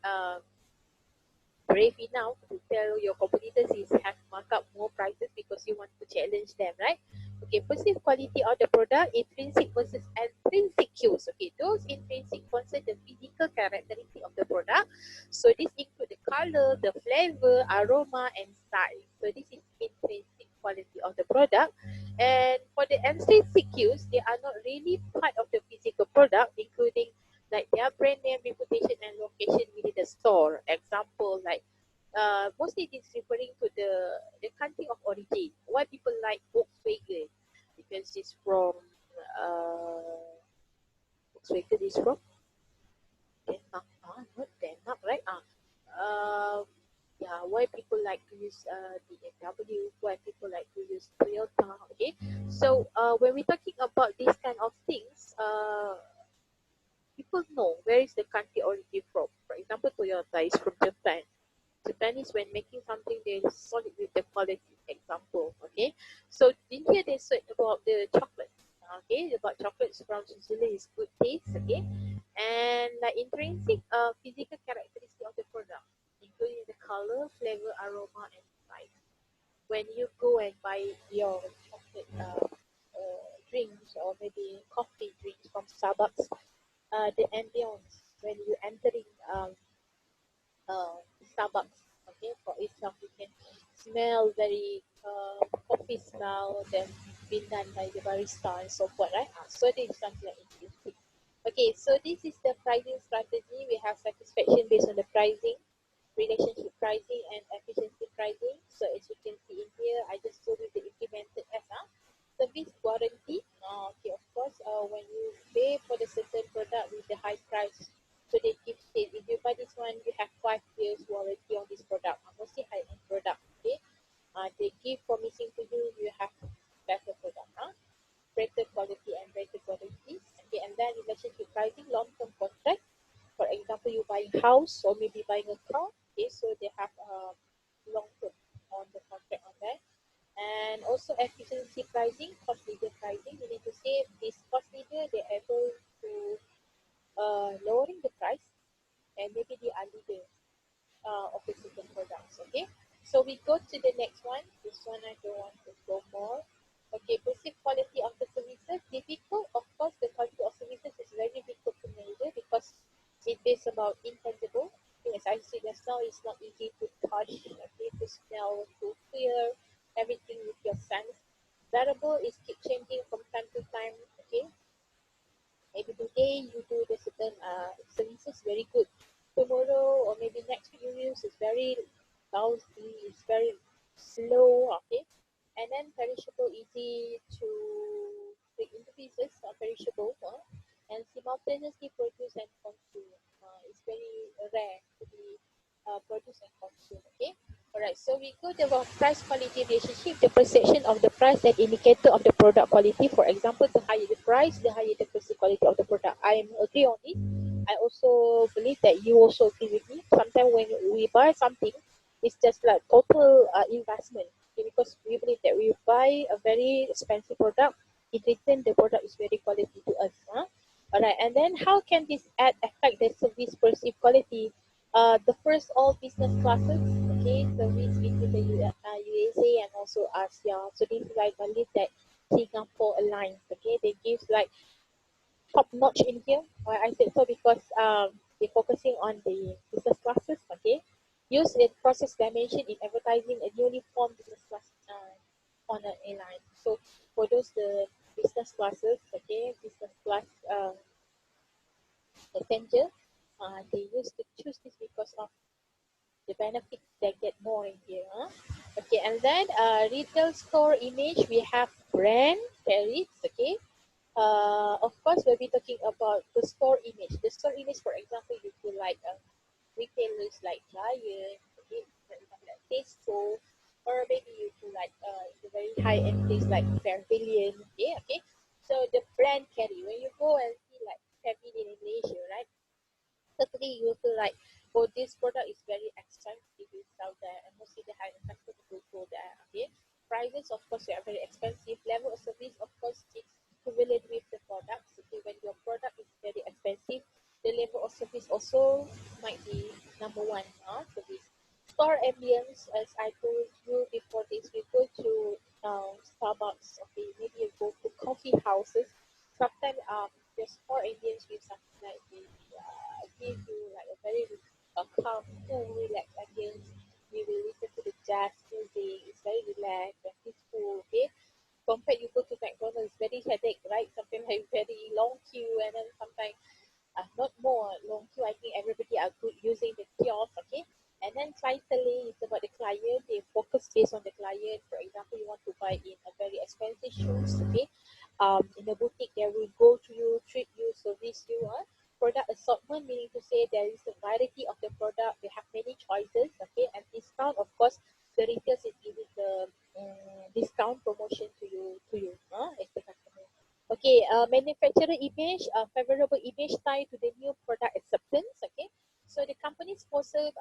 brave enough to tell your competitors is have mark up more prices because you want to challenge them, right? Okay, perceived quality of the product, intrinsic versus extrinsic cues. Okay, those intrinsic concern the physical characteristic of the product. So this include the color, the flavor, aroma, and style. So this is intrinsic quality of the product. And for the extrinsic cues, they are not really part of the physical product, including like their brand name, reputation, and location within the store. Example, like mostly it is referring to the country of origin. Why people like Volkswagen? Because it's from Volkswagen is from Denmark. Not Denmark, right? Yeah. Why people like to use BMW? Why people like to use Toyota? Okay. So when we're talking about these kind of things, people know where is the country origin from. For example, Toyota is from Japan. Japanese when making something they solid with the quality. Example, okay. So in here they said about the chocolate. Okay, about chocolates from Switzerland is good taste. Okay, and like intrinsic physical characteristic of the product, including the color, flavor, aroma, and size. When you go and buy your chocolate drinks or maybe coffee drinks from Starbucks, the ambience when you entering Starbucks, okay, for itself you can smell very coffee smell then been done by the barista and so forth, right? So this is something like interesting. Okay, so this is the pricing strategy. We have satisfaction based on the pricing, relationship pricing, and efficiency pricing. So as you can see in here, I just showed you the implemented as service warranty. Okay, of course, when you pay for the certain product with the high price, so they give state, if you buy this one, you have 5 years warranty on this product. Mostly high-end product, okay? They give promising to you, you have better product, better quality and better qualities. Okay, and then relationship pricing, long-term contract. For example, you buying house or maybe buying a car, okay? So they have long-term on the contract on that. And also efficiency pricing, cost leader pricing. You need to say this cost leader, they're able to lowering the price, and maybe they are leader of the certain products. Okay, so we go to the next one. This one I don't want to go more. Okay, perceived quality of the services. Difficult, of course, the quality of services is very difficult to measure because it is about intangible. Okay, as I said just now, it's not easy to touch, okay, to smell, to hear everything with your sense. Variable is keep changing from time to time. Okay, maybe today you do the certain services very good. Tomorrow or maybe next week you use is very lousy, it's very slow, okay? And then perishable easy to break into pieces, perishable, and simultaneously produce and consume. It's very rare to be produced and consumed, okay? Alright, so we go to the price quality relationship, the perception of the price and indicator of the product quality. For example, the higher the price, the higher the perceived quality of the product. I am agree on it. I also believe that you also agree with me. Sometimes when we buy something, it's just like total investment. Okay, because we believe that we buy a very expensive product, in return the product is very quality to us. Huh? Alright, and then how can this ad affect the service perceived quality? The first all business classes, okay, service between the USA and also ASEAN. So this is I believe that Singapore Airlines, okay, they give like top notch in here. Why I said so because they're focusing on the business classes, okay. Use a process dimension in advertising a newly formed business class on an airline. So for those the business classes, okay, business class passenger, they used to choose this because of the benefits they get more in here. Huh? Okay, and then retail store image, we have brand tariffs, okay. Of course, we'll be talking about the store image. The store image, for example, you could like retailers like Giant, okay, for example, like Tesco, or maybe you could like the very high-end place like Pavilion, okay. So the brand carry, when you go and see like Pavilion in Malaysia, right? Certainly you feel like, oh, this product is very expensive, it's out there, and mostly the high-end customers will go there, okay. Prices, of course, they are very expensive. Level of service, of course, it's equivalent with the products. Okay, when your product is very expensive, the level of service also might be number one. Service. Store ambience, as I told you before this, we go to Starbucks. Okay, maybe you go to coffee houses. Sometimes the store ambience with something like this give you like a very calm, cool, relaxed ambience. You will listen to the jazz music. It's very relaxed and peaceful. Okay, compared you go to McDonald's, very headache, right? Sometimes like very long queue, and then sometimes not more long queue. I think everybody are good using the kiosk, okay. And then clientele is about the client. They focus based on the client. For example, you want to buy in a very expensive shoes, okay. In a boutique, they will go to you, treat you, service you. Product assortment, meaning to say there is a variety of the product. They have many choices, okay. And discount, of course, the retailers is giving the discount promotion to you, as the customer. Okay, manufacturer image, favorable image tied to the new product acceptance. Okay, so the company sponsor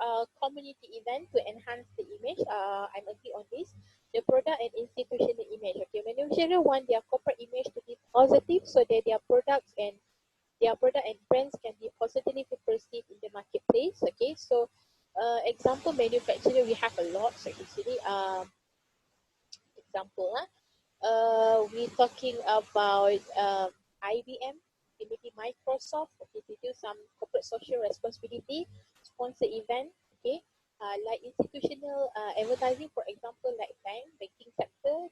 community event to enhance the image. I'm agree on this. The product and institutional image. Okay, manufacturer want their corporate image to be positive, so that their product and brands can be positively perceived in the marketplace. Okay, so example manufacturer we have a lot. So actually, example, we're talking about IBM, okay, maybe Microsoft, okay, to do some corporate social responsibility, sponsor event, okay, like institutional advertising, for example, like banking sector,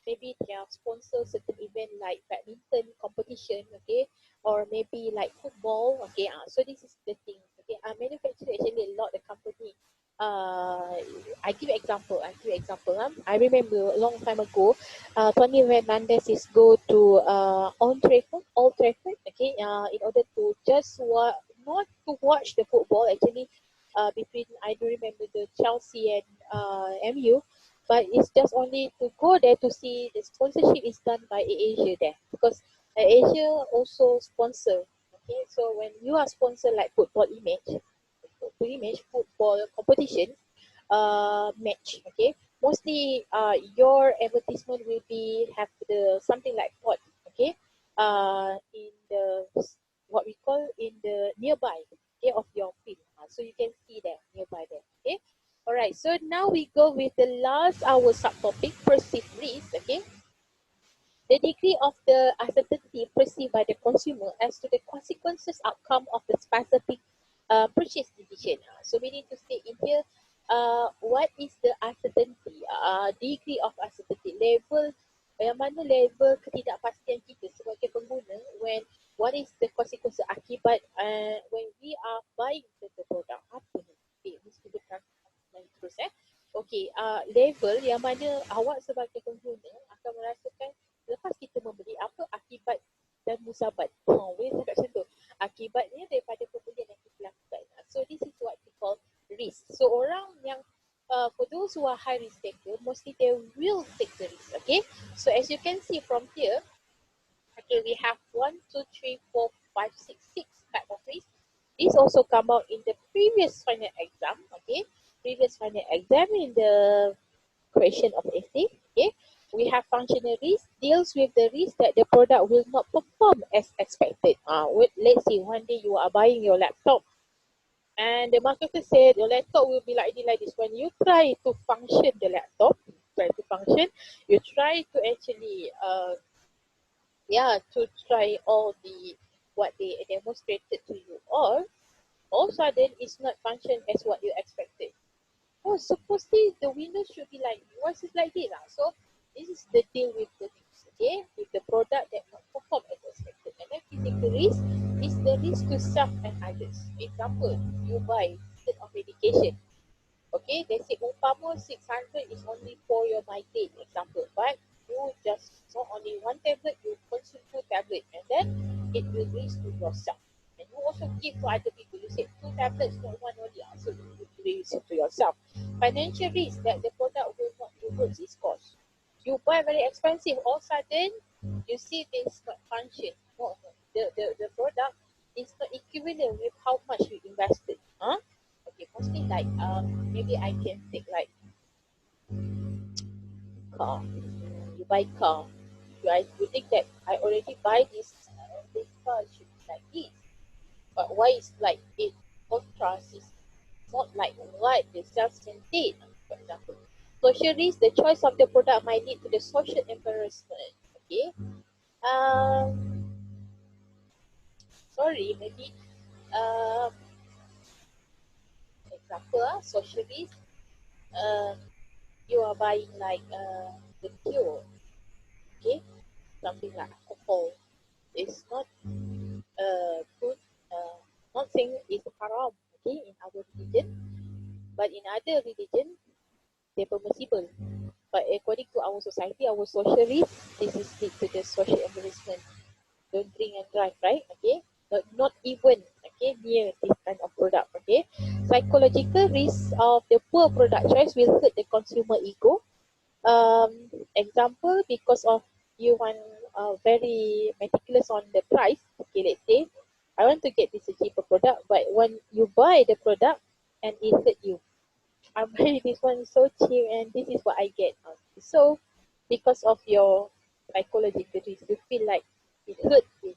maybe they are sponsor certain event like badminton competition, okay, or maybe like football, okay. So this is the thing, okay. Manufacturer actually a lot of company uh, I give example. I remember a long time ago, Tony Fernandez is go to Old Trafford, okay, in order to just not to watch the football actually, between I don't remember the Chelsea and MU, but it's just only to go there to see the sponsorship is done by AirAsia there because AirAsia also sponsor. Okay, so when you are sponsor like football competition match, okay, mostly your advertisement will be have the something like pot, okay, in the what we call in the nearby, okay, of your field. So you can see that nearby there, okay. All right, so now we go with the last our subtopic, perceived risk, okay. The degree of the uncertainty perceived by the consumer as to the consequences outcome of the specific purchase decision. So we need to say in here, what is the uncertainty, degree of uncertainty, level, yang mana level ketidakpastian kita sebagai pengguna when what is the consequences akibat when we are buying the product. Apa ni? Okay, mesti dekat terus Okay, level yang mana awak sebagai pengguna akan merasakan lepas kita membeli apa akibat dan mudarat. Boleh cakap macam tu. Akibatnya daripada pembelian yang kita lakukan. So this is what we call risk. So orang yang for those who are high risk taker, mostly they will take the risk. Okay. So as you can see from here, okay, we have 1, 2, 3, 4, 5, 6 type of risk. This also come out in the previous final exam, okay? Previous final exam in the question of essay, okay? We have functional risk deals with the risk that the product will not perform as expected. Let's say one day you are buying your laptop and the marketer said your laptop will be like this. When you try to function the laptop, you try to actually to try all the what they demonstrated to you, or all of a sudden it's not function as what you expected. Oh, supposedly the Windows should be like, why is it like this? So this is the deal with the risk, okay? With the product that not perform as expected. And then physical risk is the risk to self and others. Example, you buy instead of medication. Okay, they say umpama 600 is only for your migraine, example. But you just not only one tablet, you consume 2 tablets, and then it will risk to yourself. And you also give to other people. You say 2 tablets, not one only. So you risk it to yourself. Financial risk that the product will not reverse its cost. You buy very expensive, all of a sudden you see this not function. No, the product is not equivalent with how much you invested. Okay, mostly like maybe I can take like car. You buy car. You think that I already buy this car should be like this. But why is like it contrast is not like what the sales said, for example. Social risk, the choice of the product might lead to the social embarrassment. Okay. Um Sorry, maybe um example social risk, um you are buying like the cure, okay? Something like alcohol. It's not good, not saying it's haram, okay, in our religion, but in other religion, they're permissible. But according to our society, our social risk, this is lead to the social embarrassment. Don't drink and drive, right? Okay, not even okay near this kind of product. Okay, psychological risk of the poor product choice will hurt the consumer ego. Example, because of you want very meticulous on the price. Okay, let's say I want to get this a cheaper product, but when you buy the product and it hurt you, I'm buying this one so cheap and this is what I get. So because of your psychological risk, you feel like it hurt you.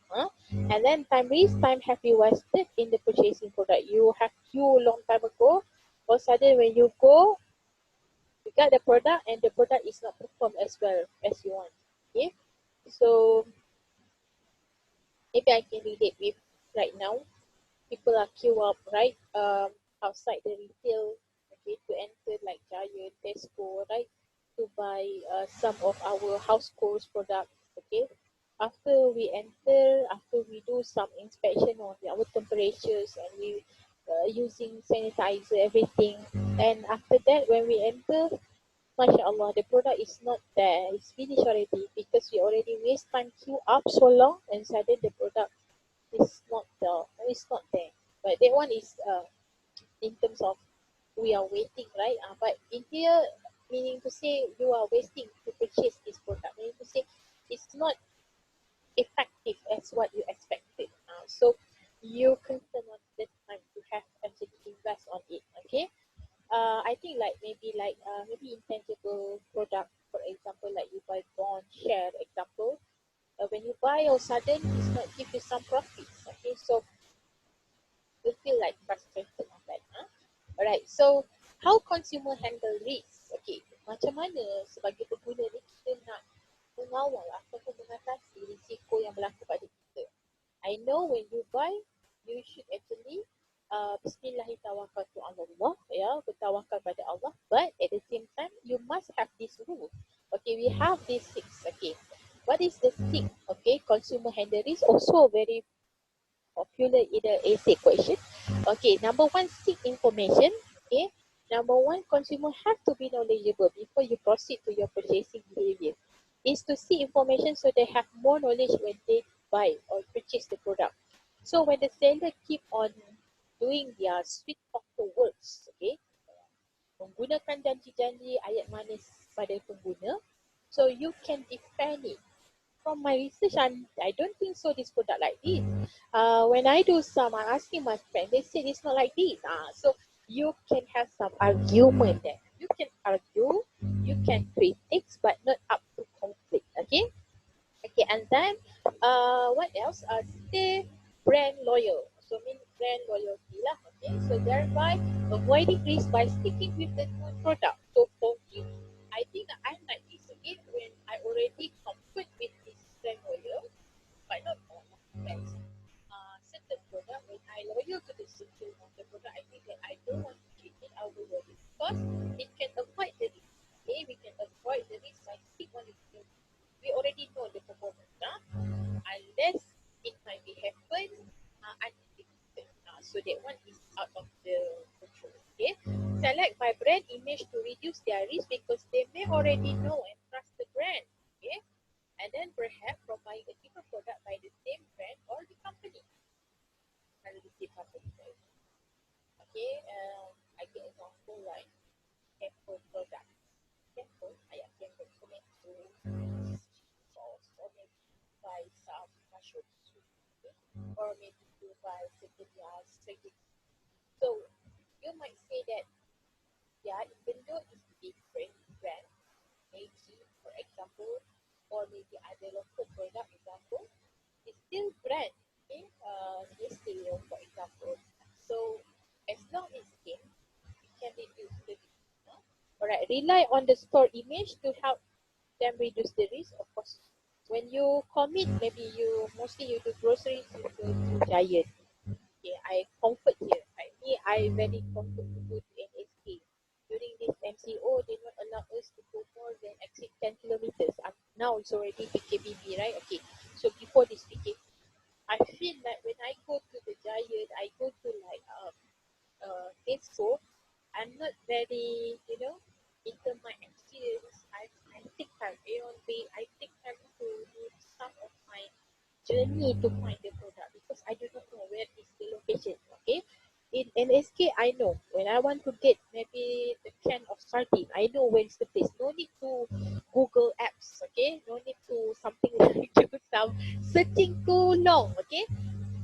And then time risk, time have you wasted in the purchasing product. You have queue long time ago. All of a sudden when you go, you got the product and the product is not performed as well as you want. Okay. So maybe I can relate with right now. People are queue up, right? Outside the retail, okay, to enter like Giant, Tesco, right? To buy some of our household products, okay? After we enter, after we do some inspection on our temperatures and we using sanitizer, everything. And after that, when we enter, MashaAllah, the product is not there. It's finished already because we already waste time queue up so long and suddenly the product is not the it's not there. But that one is in terms of we are waiting, right? But in here, meaning to say you are wasting to purchase this product. Meaning to say it's not effective as what you expected. So you cannot the time to have actually invest on it. Okay. I think like maybe intangible product, for example, like you buy bond, share, example. When you buy all of a sudden, it's not give you some profits. Okay, so you feel like frustrated on that. Alright, so how consumer handle risk? Okay, macam mana sebagai pengguna ni kita nak mengawal ataupun mengatasi risiko yang berlaku pada kita. I know when you buy, you should actually Bismillahirrahmanirrahim Allah, ya, bertawakal pada Allah. But at the same time, you must have this rule. Okay, we have these 6. Okay, what is the 6? Okay, consumer handle risk also very popular in the essay question. Okay, number 1, seek information. Okay, number 1, consumer have to be knowledgeable before you proceed to your purchasing behavior. Is to seek information so they have more knowledge when they buy or purchase the product. So when the seller keep on doing their sweet talker words, okay, menggunakan janji-janji ayat manis pada pengguna, so you can defend it from my research, I don't think so. This product like this. When I do some, I'm asking my friend. They said it's not like this. So you can have some argument there. You can argue, you can critique, but not up to conflict. Okay. Okay, and then what else? Stay brand loyal. So mean brand loyalty lah. Okay, so thereby avoiding risk by sticking with the known product. So for me, I think that I'm like this again when I already comfort with this brand loyal, but not all brands. Certain product when I loyal to the certain of the product, I think that I don't want to change it. I will loyal because it can avoid the risk. Okay, we can avoid the risk by stick on it. We already know the performance, unless it might be happen unexpected. So that one is out of the control. Okay, select by brand image to reduce their risk because they may already know and trust the brand. Okay, and then perhaps from buying a different product by the same brand or the company. Kalau the same company. Okay, I get example like Apple product. Apple, ayat Apple tomato sauce, or maybe buy some mushroom soup, okay? Or maybe you buy second. So you might say that, yeah, even though it's different brand, maybe for example, or maybe other local product example, it's still brand, okay? It's still for example. So as long as it can reduce the risk. Alright, rely on the store image to help them reduce the risk. Of course, when you commit, maybe you mostly you do groceries, you go to Giant. Okay, I comfort here. Like me, I very comfort to go to NSK. During this MCO, they not allow us to go more than exceed 10 kilometers. Now it's already PKBB, right? Okay, so before this PKBB, I feel like when I go to the Giant, I go to like Tesco, I'm not very, into my experience. I take time, I take time to do some of my journey to find the product because I do not know where is the location. Okay, in NSK, I know when I want to get maybe the can of sardine, I know where is the place. No need to Google apps. Okay, no need to something like do some searching too long. Okay,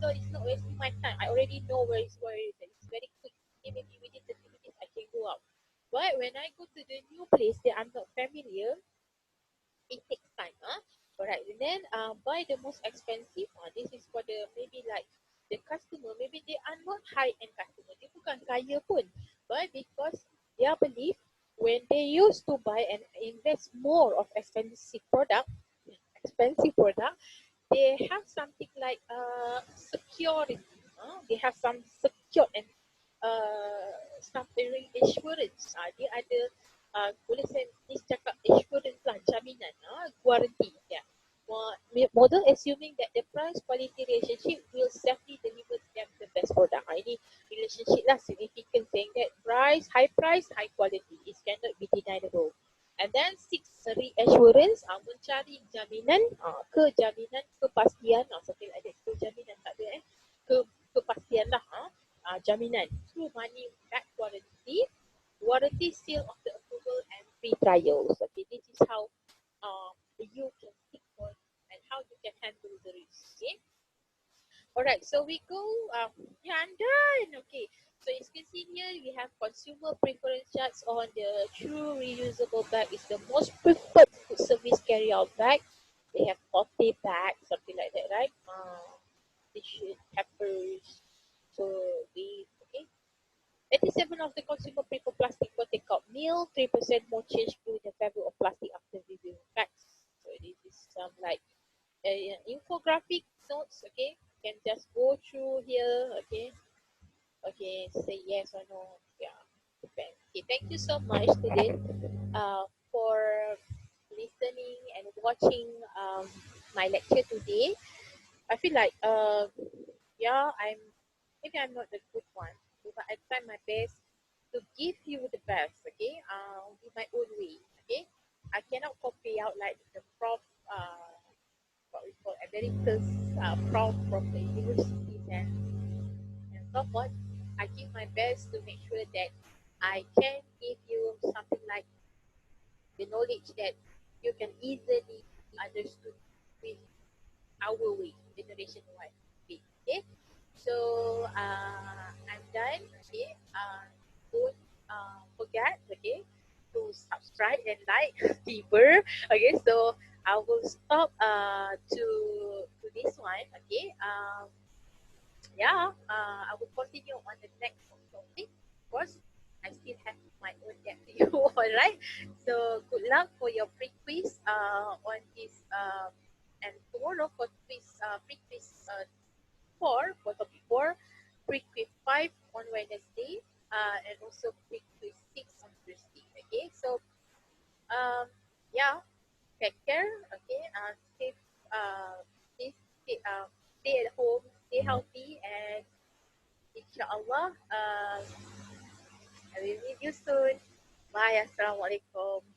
so it's not wasting my time. I already know where is where it is. It's very quick. Okay, maybe within 30 minutes I can go out. But when I go to the new place that I'm not familiar, it takes time. Alright, and then buy the most expensive. This is for the maybe like the customer. Maybe they are not high-end customer. Dia bukan kaya pun. But because they believe when they used to buy and invest more of expensive product, they have something like security. They have some secure and something insurance. Dia ada boleh saya cakap insurance lah, jaminan, guarantee. Yeah. Model assuming that the price quality relationship will safely deliver them the best product. Ini relationship lah significant saying that high price, high quality. It cannot be deniable. And then seek reassurance, mencari jaminan, kepastian, something like that. Kejaminan tak ada kepastian lah, jaminan through money back warranty seal of the approval and free trials. Okay, this is how you can seek for and how you can handle the risk. Okay. Alright, so we go. Yeah, I'm done. Okay, so as you can see here, we have consumer preference charts on the true reusable bag is the most preferred food service carry-out bag. They have coffee bag, something like that, right? Dishes, peppers. So we okay. 87 of the consumer prefer plastic for takeout meal. 3% more change to the favor of plastic after reviewing facts. So this is some like infographic notes. Okay, you can just go through here. Okay, say yes or no. Yeah, depends. Okay, thank you so much today for listening and watching my lecture today. I feel like yeah, I'm not the good one, but I try my best to give you the best. Okay, in my own way. Okay, I cannot copy out like the prof. What we call emeritus prof from the universities and so forth. I give my best to make sure that I can give you something like the knowledge that you can easily understood with our way, generation Y way. Okay, so I'm done. Okay, don't forget. Okay, to subscribe and like Tiber. Okay, so I will stop to this one. Okay, yeah, I will continue on the next topic. Of course, I still have my own debt to you. All right. So good luck for your pre quiz on this and tomorrow for quiz pre quiz 4 for topic 4, pre quiz 5 on Wednesday, and also pre quiz 6 on Thursday. Okay. So yeah, take care. Okay. Stay stay stay, stay at home, stay healthy, and inshallah, I will meet you soon. Bye. Assalamualaikum.